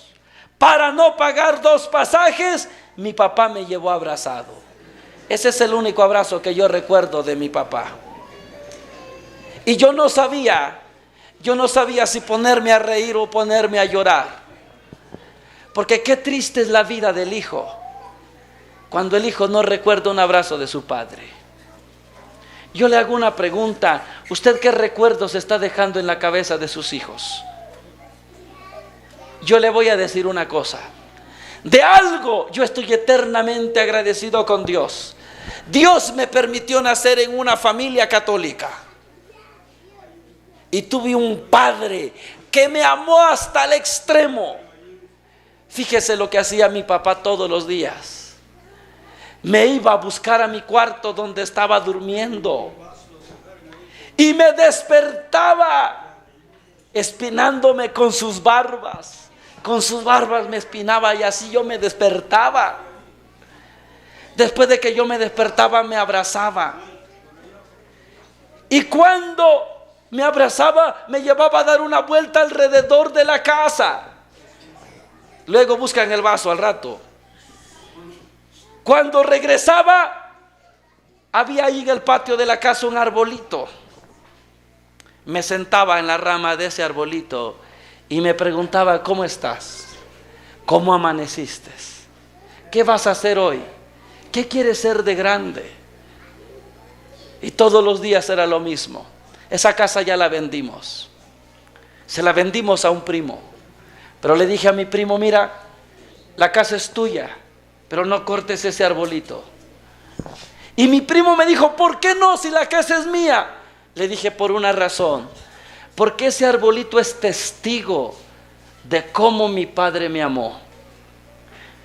Para no pagar 2 pasajes, mi papá me llevó abrazado. Ese es el único abrazo que yo recuerdo de mi papá. Y yo no sabía si ponerme a reír o ponerme a llorar. Porque qué triste es la vida del hijo cuando el hijo no recuerda un abrazo de su padre. Yo le hago una pregunta: ¿usted qué recuerdos está dejando en la cabeza de sus hijos? Yo le voy a decir una cosa: De algo yo estoy eternamente agradecido con Dios. Dios me permitió nacer en una familia católica. Y tuve un padre que me amó hasta el extremo. Fíjese lo que hacía mi papá todos los días. Me iba a buscar a mi cuarto donde estaba durmiendo. Y me despertaba espinándome con sus barbas. Con sus barbas me espinaba y así yo me despertaba. Después de que yo me despertaba me abrazaba. Y cuando me abrazaba me llevaba a dar una vuelta alrededor de la casa. Luego buscan el vaso al rato. Cuando regresaba, había ahí en el patio de la casa un arbolito. Me sentaba en la rama de ese arbolito y me preguntaba: ¿cómo estás? ¿Cómo amaneciste? ¿Qué vas a hacer hoy? ¿Qué quieres ser de grande? Y todos los días era lo mismo. Esa casa ya la vendimos. Se la vendimos a un primo. Pero le dije a mi primo: mira, la casa es tuya, pero no cortes ese arbolito. Y mi primo me dijo: ¿por qué no, si la casa es mía? Le dije: por una razón. Porque ese arbolito es testigo de cómo mi padre me amó.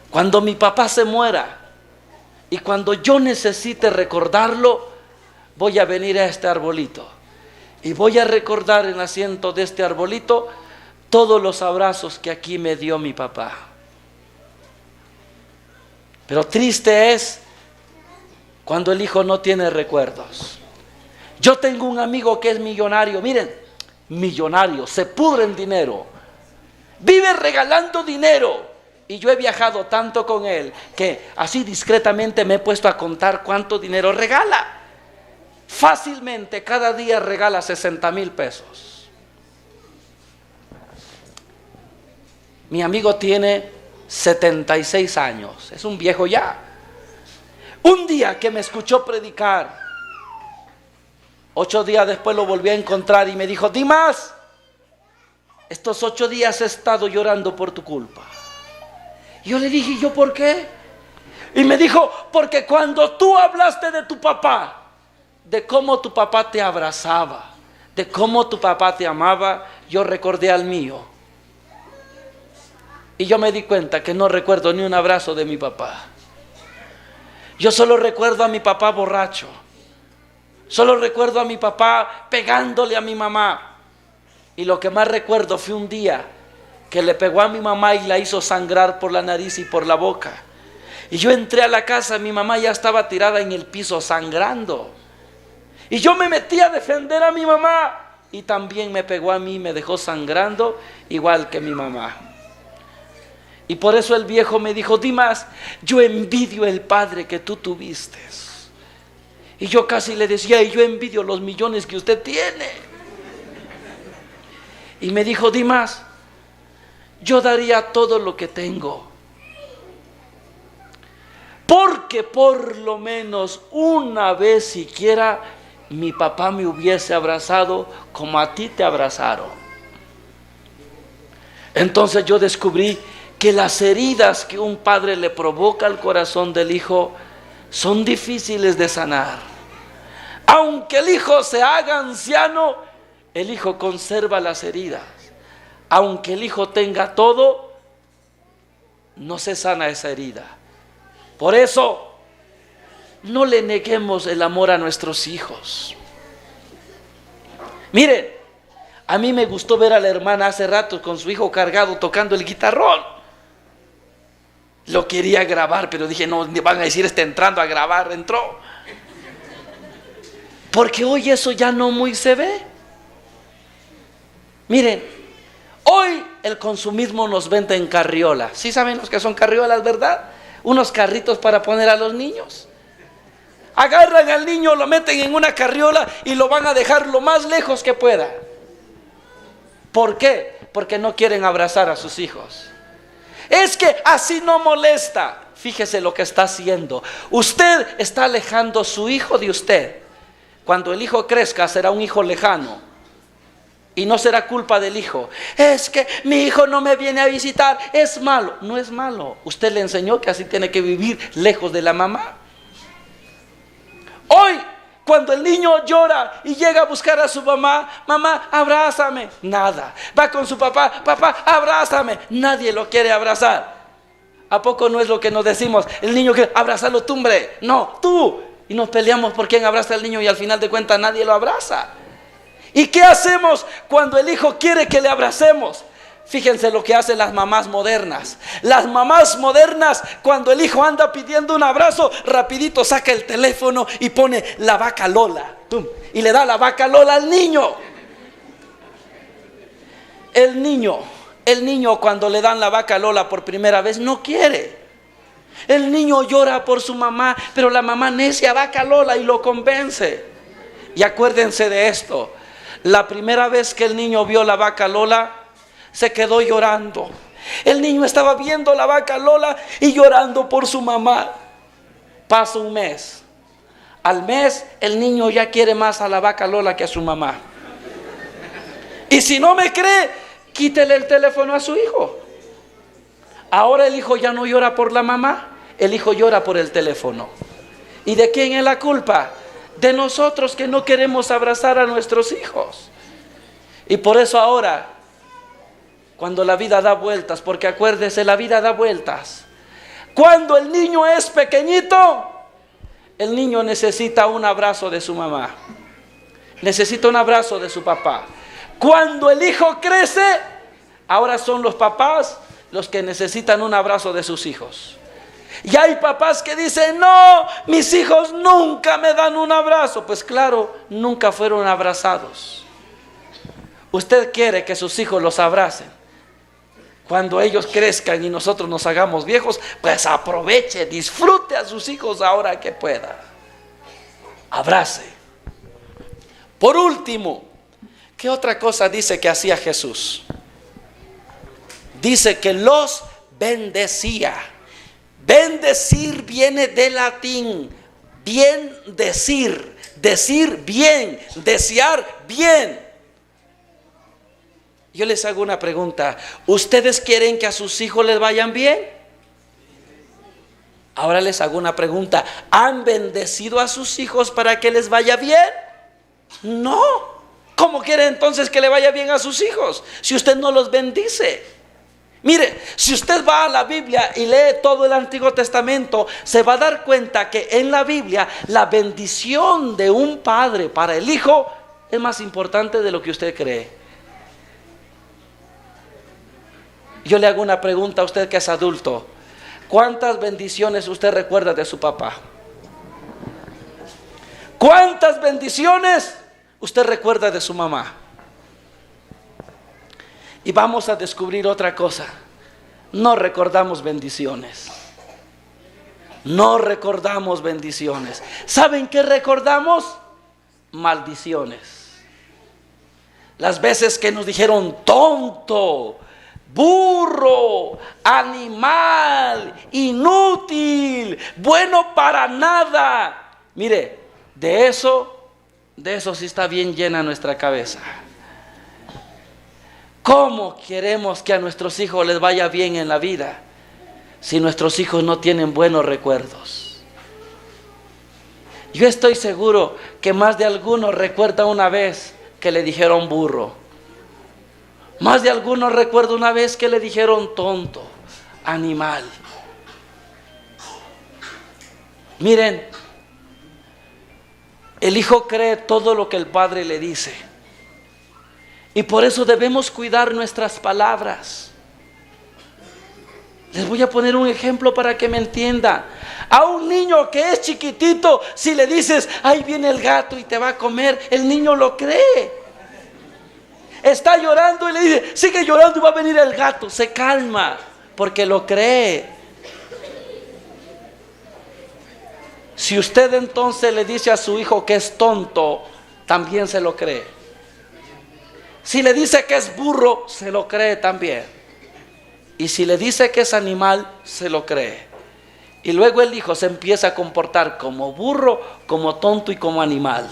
Cuando mi papá se muera y cuando yo necesite recordarlo, voy a venir a este arbolito y voy a recordar en el asiento de este arbolito todos los abrazos que aquí me dio mi papá. Pero triste es cuando el hijo no tiene recuerdos. Yo tengo un amigo que es millonario, miren, millonario, se pudre en dinero, vive regalando dinero. Y yo he viajado tanto con él que así discretamente me he puesto a contar cuánto dinero regala. Fácilmente cada día regala 60,000 pesos. Mi amigo tiene 76 años, es un viejo ya. Un día que me escuchó predicar, 8 días después lo volví a encontrar y me dijo: Dimas, estos 8 días he estado llorando por tu culpa. Yo le dije: ¿yo por qué? Y me dijo: porque cuando tú hablaste de tu papá, de cómo tu papá te abrazaba, de cómo tu papá te amaba, yo recordé al mío. Y yo me di cuenta que no recuerdo ni un abrazo de mi papá. Yo solo recuerdo a mi papá borracho. Solo recuerdo a mi papá pegándole a mi mamá. Y lo que más recuerdo fue un día que le pegó a mi mamá y la hizo sangrar por la nariz y por la boca. Y yo entré a la casa, mi mamá ya estaba tirada en el piso sangrando. Y yo me metí a defender a mi mamá y también me pegó a mí y me dejó sangrando igual que mi mamá. Y por eso el viejo me dijo: Dimas, yo envidio el padre que tú tuviste. Y yo casi le decía: y yo envidio los millones que usted tiene. Y me dijo: Dimas, yo daría todo lo que tengo, porque por lo menos una vez siquiera mi papá me hubiese abrazado como a ti te abrazaron. Entonces yo descubrí que las heridas que un padre le provoca al corazón del hijo son difíciles de sanar. Aunque el hijo se haga anciano, el hijo conserva las heridas. Aunque el hijo tenga todo, no se sana esa herida. Por eso, no le neguemos el amor a nuestros hijos. Miren, a mí me gustó ver a la hermana hace rato con su hijo cargado tocando el guitarrón. Lo quería grabar, pero dije: no, van a decir, está entrando a grabar. Entró. Porque hoy eso ya no muy se ve. Miren, hoy el consumismo nos vende en carriola. ¿Sí saben los que son carriolas, verdad? Unos carritos para poner a los niños. Agarran al niño, lo meten en una carriola y lo van a dejar lo más lejos que pueda. ¿Por qué? Porque no quieren abrazar a sus hijos. Es que así no molesta. Fíjese lo que está haciendo. Usted está alejando a su hijo de usted. Cuando el hijo crezca será un hijo lejano. Y no será culpa del hijo. Es que mi hijo no me viene a visitar, es malo. No es malo. Usted le enseñó que así tiene que vivir lejos de la mamá. Hoy, cuando el niño llora y llega a buscar a su mamá, mamá, abrázame. Nada. Va con su papá, papá, abrázame. Nadie lo quiere abrazar. ¿A poco no es lo que nos decimos? El niño quiere abrazarlo, tú, hombre. No, tú. Y nos peleamos por quién abraza al niño y al final de cuentas nadie lo abraza. ¿Y qué hacemos cuando el hijo quiere que le abracemos? Fíjense lo que hacen las mamás modernas. Las mamás modernas, cuando el hijo anda pidiendo un abrazo, rapidito saca el teléfono y pone la vaca Lola. ¡Tum! Y le da la vaca Lola al niño. El niño cuando le dan la vaca Lola por primera vez no quiere. El niño llora por su mamá, pero la mamá necia vaca Lola y lo convence. Y acuérdense de esto. La primera vez que el niño vio la vaca Lola, se quedó llorando. El niño estaba viendo la vaca Lola y llorando por su mamá. Pasa un mes. Al mes el niño ya quiere más a la vaca Lola que a su mamá. Y si no me cree, quítele el teléfono a su hijo. Ahora el hijo ya no llora por la mamá, el hijo llora por el teléfono. ¿Y de quién es la culpa? De nosotros que no queremos abrazar a nuestros hijos. Y por eso ahora, cuando la vida da vueltas, porque acuérdese, la vida da vueltas. Cuando el niño es pequeñito, el niño necesita un abrazo de su mamá, necesita un abrazo de su papá. Cuando el hijo crece, ahora son los papás los que necesitan un abrazo de sus hijos. Y hay papás que dicen, no, mis hijos nunca me dan un abrazo. Pues claro, nunca fueron abrazados. Usted quiere que sus hijos los abracen. Cuando ellos crezcan y nosotros nos hagamos viejos, pues aproveche, disfrute a sus hijos ahora que pueda. Abrace. Por último, ¿qué otra cosa dice que hacía Jesús? Dice que los bendecía. Bendecir viene del latín, bien decir, decir bien, desear bien. Yo les hago una pregunta, ¿ustedes quieren que a sus hijos les vayan bien? Ahora les hago una pregunta, ¿han bendecido a sus hijos para que les vaya bien? No. ¿Cómo quiere entonces que le vaya bien a sus hijos si usted no los bendice? Mire, si usted va a la Biblia y lee todo el Antiguo Testamento, se va a dar cuenta que en la Biblia la bendición de un padre para el hijo es más importante de lo que usted cree. Yo le hago una pregunta a usted que es adulto. ¿Cuántas bendiciones usted recuerda de su papá? ¿Cuántas bendiciones usted recuerda de su mamá? Y vamos a descubrir otra cosa. No recordamos bendiciones. No recordamos bendiciones. ¿Saben qué recordamos? Maldiciones. Las veces que nos dijeron tonto, burro, animal, inútil, bueno para nada. Mire, de eso sí está bien llena nuestra cabeza. ¿Cómo queremos que a nuestros hijos les vaya bien en la vida si nuestros hijos no tienen buenos recuerdos? Yo estoy seguro que más de algunos recuerda una vez que le dijeron burro. Más de algunos recuerda una vez que le dijeron tonto, animal. Miren, el hijo cree todo lo que el padre le dice. Y por eso debemos cuidar nuestras palabras. Les voy a poner un ejemplo para que me entiendan. A un niño que es chiquitito, si le dices, ahí viene el gato y te va a comer, el niño lo cree. Está llorando y le dice, sigue llorando y va a venir el gato. Se calma, porque lo cree. Si usted entonces le dice a su hijo que es tonto, también se lo cree. Si le dice que es burro, se lo cree también. Y si le dice que es animal, se lo cree. Y luego el hijo se empieza a comportar como burro, como tonto y como animal.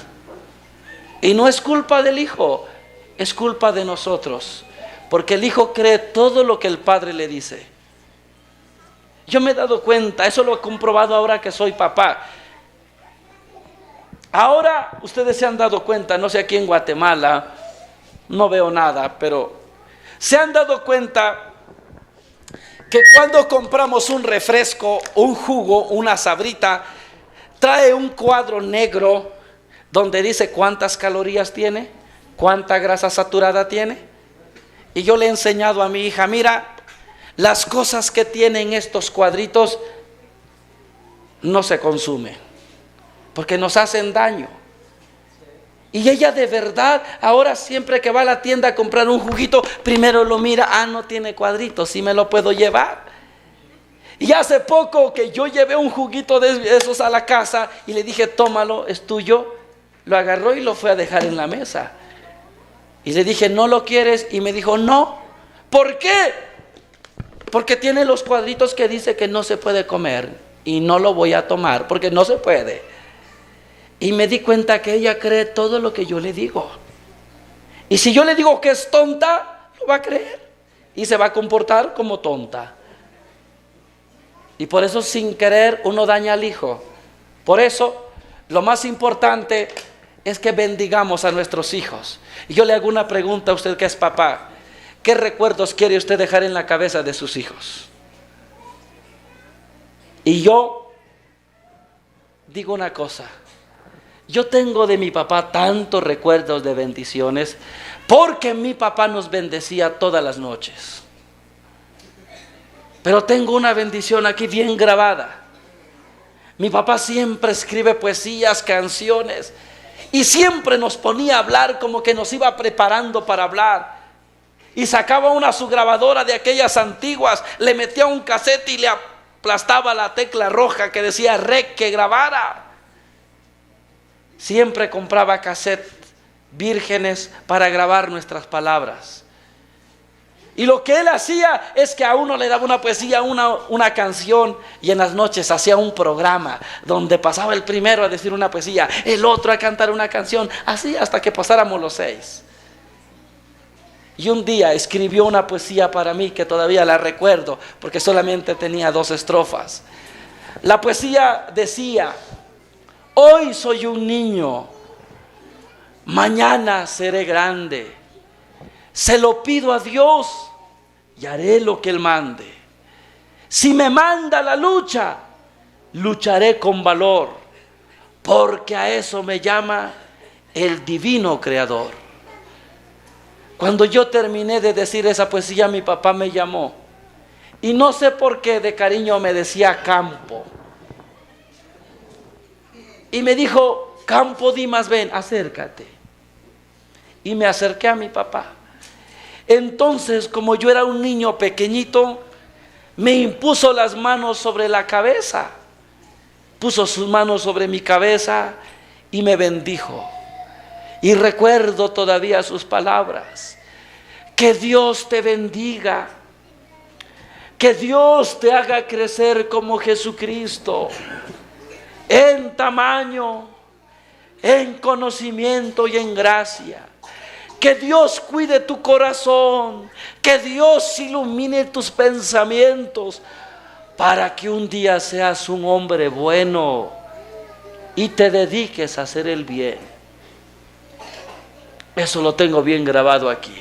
Y no es culpa del hijo, es culpa de nosotros, porque el hijo cree todo lo que el padre le dice. Yo me he dado cuenta, eso lo he comprobado ahora que soy papá. Ahora ustedes se han dado cuenta, no sé, aquí en Guatemala, no veo nada, pero se han dado cuenta que cuando compramos un refresco, un jugo, una sabrita, trae un cuadro negro donde dice cuántas calorías tiene, cuánta grasa saturada tiene. Y yo le he enseñado a mi hija, mira, las cosas que tienen estos cuadritos no se consumen, porque nos hacen daño. Y ella de verdad, ahora siempre que va a la tienda a comprar un juguito, primero lo mira, no tiene cuadritos, sí me lo puedo llevar. Y hace poco que yo llevé un juguito de esos a la casa y le dije, tómalo, es tuyo. Lo agarró y lo fue a dejar en la mesa. Y le dije, ¿no lo quieres? Y me dijo, no. ¿Por qué? Porque tiene los cuadritos que dice que no se puede comer y no lo voy a tomar porque no se puede. Y me di cuenta que ella cree todo lo que yo le digo. Y si yo le digo que es tonta, lo va a creer y se va a comportar como tonta. Y por eso sin querer uno daña al hijo. Por eso lo más importante es que bendigamos a nuestros hijos. Y yo le hago una pregunta a usted que es papá. ¿Qué recuerdos quiere usted dejar en la cabeza de sus hijos? Y yo digo una cosa. Yo tengo de mi papá tantos recuerdos de bendiciones porque mi papá nos bendecía todas las noches. Pero tengo una bendición aquí bien grabada. Mi papá siempre escribe poesías, canciones y siempre nos ponía a hablar como que nos iba preparando para hablar. Y sacaba una su grabadora de aquellas antiguas, le metía un casete y le aplastaba la tecla roja que decía rec que grabara. Siempre compraba cassettes vírgenes para grabar nuestras palabras. Y lo que él hacía es que a uno le daba una poesía, una canción, y en las noches hacía un programa donde pasaba el primero a decir una poesía, el otro a cantar una canción, así hasta que pasáramos los 6. Y un día escribió una poesía para mí que todavía la recuerdo porque solamente tenía 2 estrofas. La poesía decía: hoy soy un niño, mañana seré grande. Se lo pido a Dios y haré lo que Él mande. Si me manda la lucha, lucharé con valor, porque a eso me llama el divino creador. Cuando yo terminé de decir esa poesía, mi papá me llamó. Y no sé por qué de cariño me decía Campo. Y me dijo, Campo Dimas, ven, acércate. Y me acerqué a mi papá. Entonces, como yo era un niño pequeñito, me impuso las manos sobre la cabeza. Puso sus manos sobre mi cabeza y me bendijo. Y recuerdo todavía sus palabras: que Dios te bendiga, que Dios te haga crecer como Jesucristo, en tamaño, en conocimiento y en gracia. Que Dios cuide tu corazón, que Dios ilumine tus pensamientos, para que un día seas un hombre bueno y te dediques a hacer el bien. Eso lo tengo bien grabado aquí,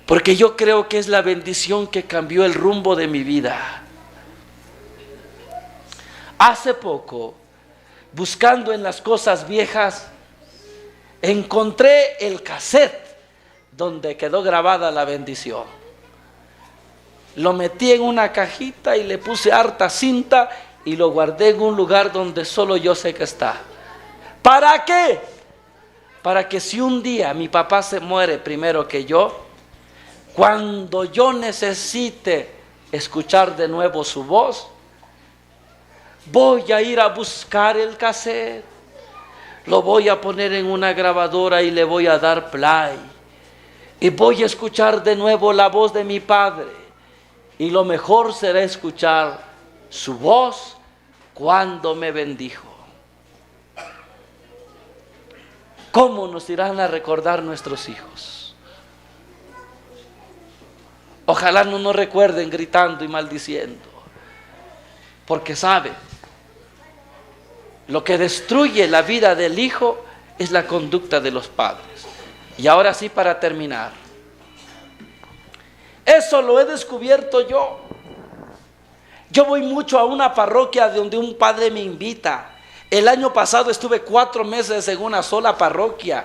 porque yo creo que es la bendición que cambió el rumbo de mi vida. Hace poco, buscando en las cosas viejas, encontré el cassette donde quedó grabada la bendición. Lo metí en una cajita y le puse harta cinta y lo guardé en un lugar donde solo yo sé que está. ¿Para qué? Para que si un día mi papá se muere primero que yo, cuando yo necesite escuchar de nuevo su voz, voy a ir a buscar el cassette, lo voy a poner en una grabadora y le voy a dar play. Y voy a escuchar de nuevo la voz de mi padre. Y lo mejor será escuchar su voz cuando me bendijo. ¿cómo nos irán a recordar nuestros hijos? Ojalá no nos recuerden gritando y maldiciendo, porque sabe, lo que destruye la vida del hijo es la conducta de los padres. Y ahora sí, para terminar, eso lo he descubierto yo. Yo voy mucho a una parroquia donde un padre me invita. El año pasado estuve 4 meses en una sola parroquia.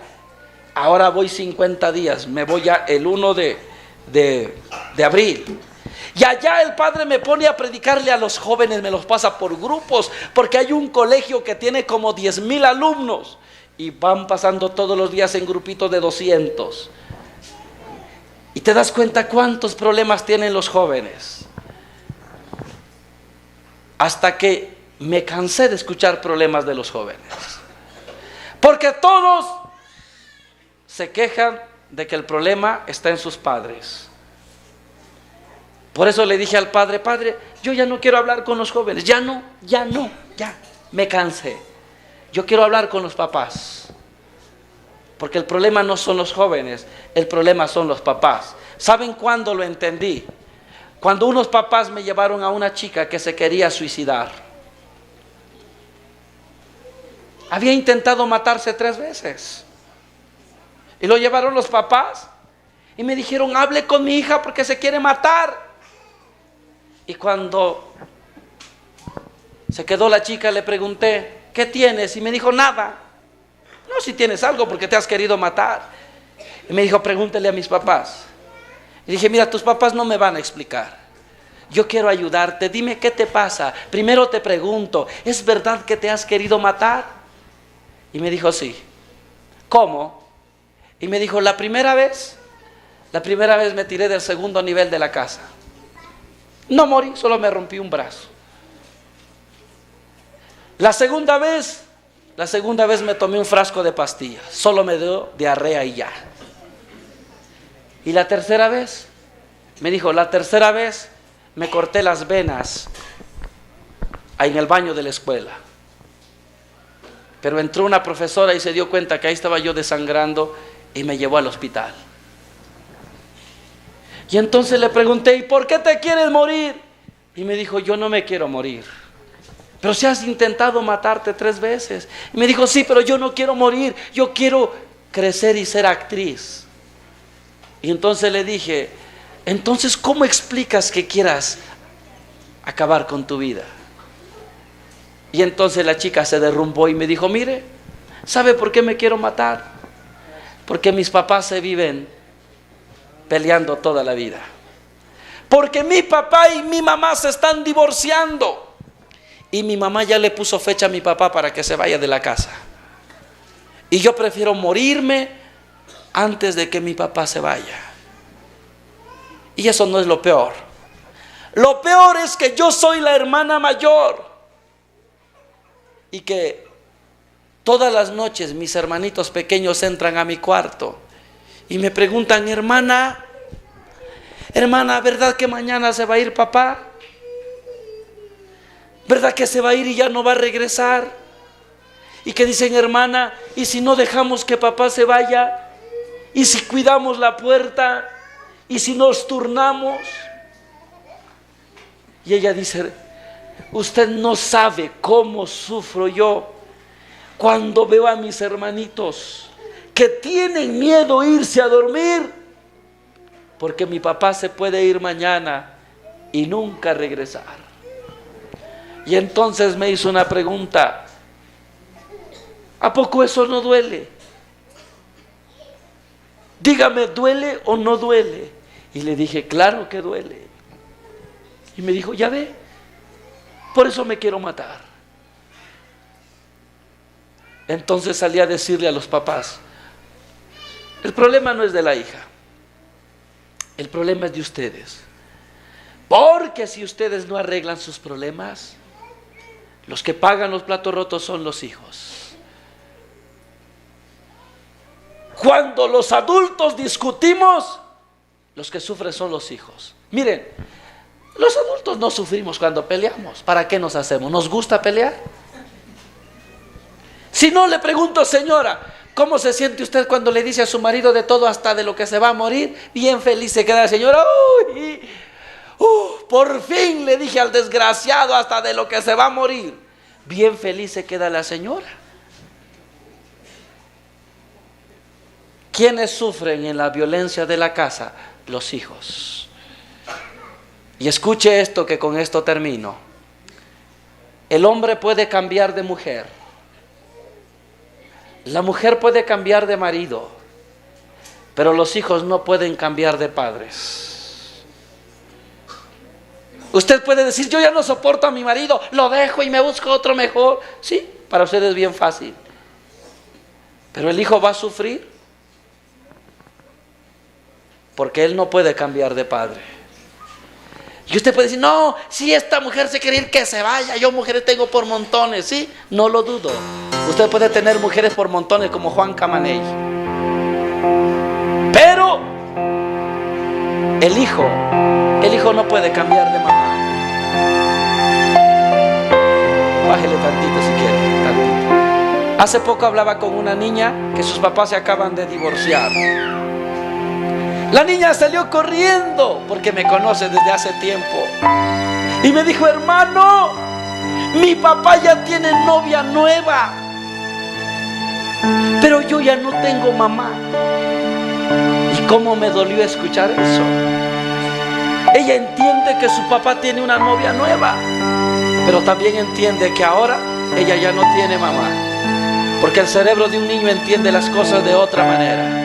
Ahora voy 50 días. Me voy ya el 1 de abril. Y allá el padre me pone a predicarle a los jóvenes, me los pasa por grupos, porque hay un colegio que tiene como 10,000 alumnos y van pasando todos los días en grupitos de 200. Y te das cuenta cuántos problemas tienen los jóvenes. Hasta que me cansé de escuchar problemas de los jóvenes, porque todos se quejan de que el problema está en sus padres. Por eso le dije al padre: padre, yo ya no quiero hablar con los jóvenes, ya me cansé. Yo quiero hablar con los papás, porque el problema no son los jóvenes, el problema son los papás. ¿Saben cuándo lo entendí? Cuando unos papás me llevaron a una chica que se quería suicidar. Había intentado matarse 3 veces. Y lo llevaron los papás y me dijeron: hable con mi hija porque se quiere matar. Y cuando se quedó la chica, le pregunté: ¿qué tienes? Y me dijo: nada. No, si tienes algo, porque te has querido matar. Y me dijo: pregúntele a mis papás. Y dije: mira, tus papás no me van a explicar. Yo quiero ayudarte, dime qué te pasa. Primero te pregunto, ¿es verdad que te has querido matar? Y me dijo: sí. ¿Cómo? Y me dijo: la primera vez me tiré del 2º nivel de la casa. No morí, solo me rompí un brazo. La segunda vez me tomé un frasco de pastillas, solo me dio diarrea y ya. Y la tercera vez, me dijo, la tercera vez me corté las venas ahí en el baño de la escuela. Pero entró una profesora y se dio cuenta que ahí estaba yo desangrando y me llevó al hospital. Y entonces le pregunté: ¿y por qué te quieres morir? Y me dijo: yo no me quiero morir. Pero si has intentado matarte 3 veces. Y me dijo: sí, pero yo no quiero morir, yo quiero crecer y ser actriz. Y entonces le dije: entonces, ¿cómo explicas que quieras acabar con tu vida? Y entonces la chica se derrumbó y me dijo: mire, ¿sabe por qué me quiero matar? Porque mis papás se viven peleando toda la vida. Porque mi papá y mi mamá se están divorciando. Y mi mamá ya le puso fecha a mi papá para que se vaya de la casa. Y yo prefiero morirme antes de que mi papá se vaya. Y eso no es lo peor. Lo peor es que yo soy la hermana mayor. Y que todas las noches mis hermanitos pequeños entran a mi cuarto y me preguntan: hermana, ¿verdad que mañana se va a ir papá? ¿Verdad que se va a ir y ya no va a regresar? Y que dicen: hermana, ¿y si no dejamos que papá se vaya? ¿Y si cuidamos la puerta? ¿Y si nos turnamos? Y ella dice: usted no sabe cómo sufro yo cuando veo a mis hermanitos que tienen miedo irse a dormir, porque mi papá se puede ir mañana y nunca regresar. Y entonces me hizo una pregunta: ¿a poco eso no duele? Dígame, ¿duele o no duele? Y le dije: claro que duele. Y me dijo: ya ve, por eso me quiero matar. Entonces salí a decirle a los papás: el problema no es de la hija, el problema es de ustedes. Porque si ustedes no arreglan sus problemas, los que pagan los platos rotos son los hijos. Cuando los adultos discutimos, los que sufren son los hijos. Miren, los adultos no sufrimos cuando peleamos. ¿Para qué nos hacemos? ¿Nos gusta pelear? Si no, le pregunto: señora, ¿Cómo se siente usted cuando le dice a su marido de todo, hasta de lo que se va a morir? Bien feliz se queda la señora. Uy, por fin le dije al desgraciado hasta de lo que se va a morir. Bien feliz se queda la señora. ¿Quiénes sufren en la violencia de la casa? Los hijos. Y escuche esto, que con esto termino. El hombre puede cambiar de mujer. La mujer puede cambiar de marido. Pero los hijos no pueden cambiar de padres. Usted puede decir, yo ya no soporto a mi marido, lo dejo y me busco otro mejor. Sí, para usted es bien fácil. Pero el hijo va a sufrir. Porque él no puede cambiar de padre. Y usted puede decir, no, si esta mujer se quiere ir, que se vaya. Yo mujeres tengo por montones, ¿sí? No lo dudo. Usted puede tener mujeres por montones como Juan Camaney. Pero el hijo no puede cambiar de mamá. Bájele tantito si quiere, tantito. Hace poco hablaba con una niña que sus papás se acaban de divorciar. La niña salió corriendo porque me conoce desde hace tiempo y me dijo, hermano, mi papá ya tiene novia nueva, pero yo ya no tengo mamá. Y cómo me dolió escuchar eso. Ella entiende que su papá tiene una novia nueva, pero también entiende que ahora ella ya no tiene mamá, porque el cerebro de un niño entiende las cosas de otra manera.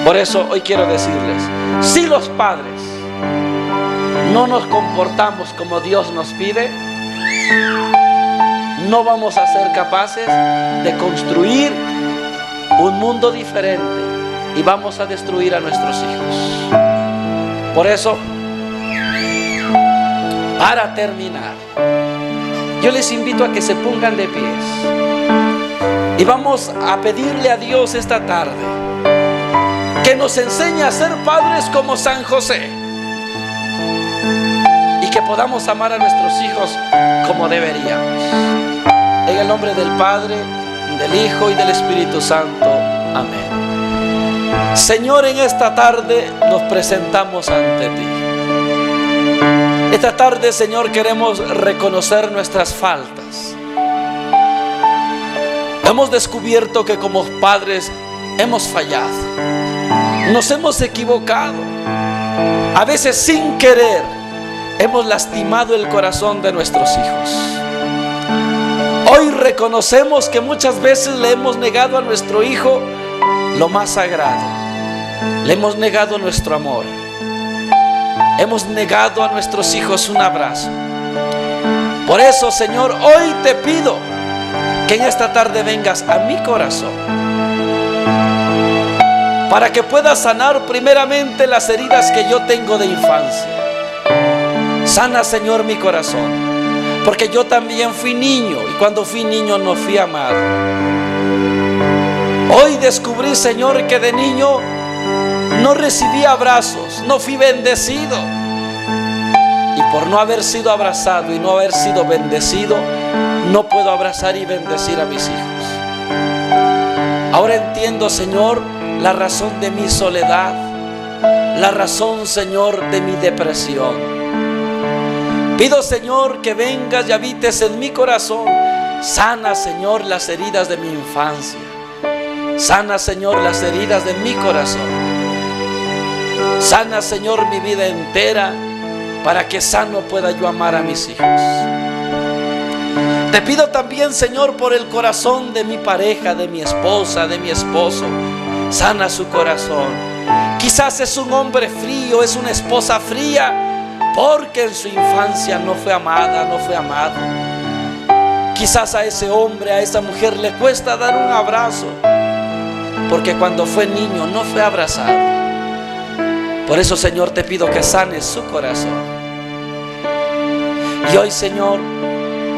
Por eso hoy quiero decirles, si los padres no nos comportamos como Dios nos pide, no vamos a ser capaces de construir un mundo diferente y vamos a destruir a nuestros hijos. Por eso, para terminar, yo les invito a que se pongan de pies y vamos a pedirle a Dios esta tarde que nos enseñe a ser padres como San José y que podamos amar a nuestros hijos como deberíamos. En el nombre del Padre, del Hijo y del Espíritu Santo. Amén. Señor, en esta tarde nos presentamos ante ti. Esta tarde, Señor, queremos reconocer nuestras faltas. Hemos descubierto que como padres hemos fallado. Nos hemos equivocado. A veces sin querer hemos lastimado el corazón de nuestros hijos. Hoy reconocemos que muchas veces le hemos negado a nuestro hijo lo más sagrado. Le hemos negado nuestro amor. Hemos negado a nuestros hijos un abrazo. Por eso, Señor, hoy te pido que en esta tarde vengas a mi corazón, para que pueda sanar primeramente las heridas que yo tengo de infancia. Sana, Señor, mi corazón, porque yo también fui niño y cuando fui niño no fui amado. Hoy descubrí, Señor, que de niño no recibí abrazos, no fui bendecido. Y por no haber sido abrazado y no haber sido bendecido, no puedo abrazar y bendecir a mis hijos. Ahora entiendo, Señor, la razón de mi soledad, la razón, Señor, de mi depresión. Pido, Señor, que vengas y habites en mi corazón. Sana, Señor, las heridas de mi infancia. Sana, Señor, las heridas de mi corazón. Sana, Señor, mi vida entera, para que sano pueda yo amar a mis hijos. Te pido también, Señor, por el corazón de mi pareja, de mi esposa, de mi esposo. Sana su corazón. Quizás es un hombre frío, es una esposa fría, porque en su infancia no fue amada, no fue amado. Quizás a ese hombre, a esa mujer le cuesta dar un abrazo, porque cuando fue niño no fue abrazado. Por eso, Señor, te pido que sanes su corazón. Y hoy, Señor,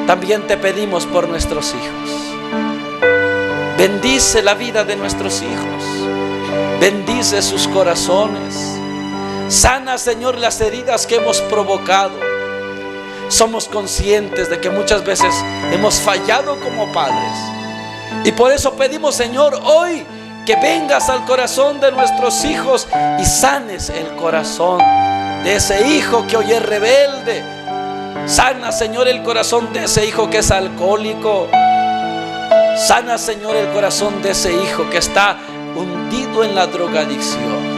también te pedimos por nuestros hijos. Bendice la vida de nuestros hijos. Bendice sus corazones. Sana, Señor, las heridas que hemos provocado. Somos conscientes de que muchas veces hemos fallado como padres Y por eso pedimos, Señor, hoy que vengas al corazón de nuestros hijos y sanes el corazón de ese hijo que hoy es rebelde. Sana, Señor, el corazón de ese hijo que es alcohólico. Sana, Señor, el corazón de ese hijo que está hundido en la drogadicción.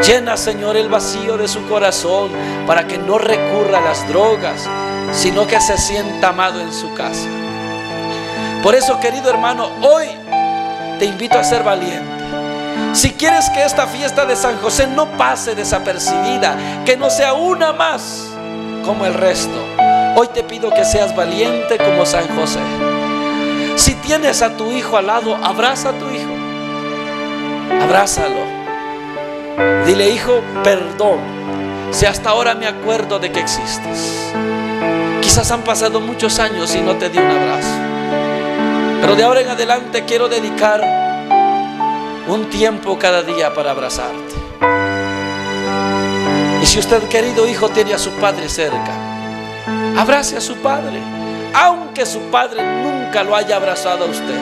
Llena, Señor, el vacío de su corazón para que no recurra a las drogas, sino que se sienta amado en su casa. Por eso, querido hermano, hoy te invito a ser valiente. Si quieres que esta fiesta de San José no pase desapercibida, que no sea una más como el resto, hoy te pido que seas valiente como San José. Si tienes a tu hijo al lado, abraza a tu hijo. Abrázalo. Dile: hijo, perdón si hasta ahora me acuerdo de que existes. Quizás han pasado muchos años y no te di un abrazo, pero de ahora en adelante quiero dedicar un tiempo cada día para abrazarte. Y si usted, querido hijo, tiene a su padre cerca, abrace a su padre. Aunque su padre nunca lo haya abrazado a usted,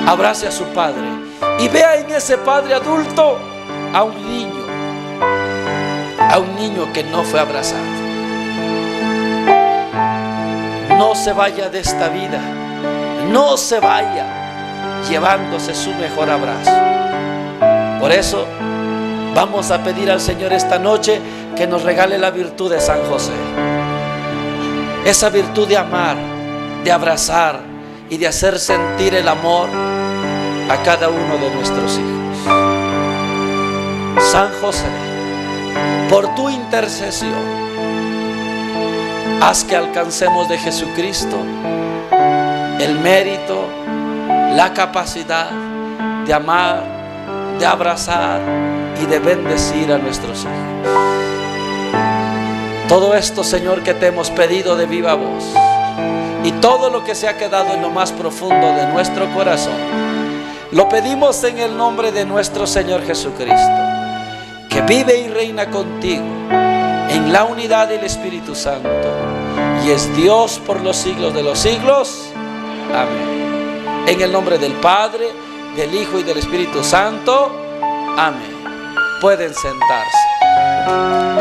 abrace a su padre y vea en ese padre adulto a un niño que no fue abrazado. No se vaya de esta vida, no se vaya llevándose su mejor abrazo. Por eso vamos a pedir al Señor esta noche que nos regale la virtud de San José, esa virtud de amar, de abrazar y de hacer sentir el amor a cada uno de nuestros hijos. San José, por tu intercesión, haz que alcancemos de Jesucristo el mérito, la capacidad de amar, de abrazar y de bendecir a nuestros hijos. Todo esto, Señor, que te hemos pedido de viva voz, y todo lo que se ha quedado en lo más profundo de nuestro corazón, lo pedimos en el nombre de nuestro Señor Jesucristo, que vive y reina contigo en la unidad del Espíritu Santo y es Dios por los siglos de los siglos. Amén. En el nombre del Padre, del Hijo y del Espíritu Santo. Amén. Pueden sentarse.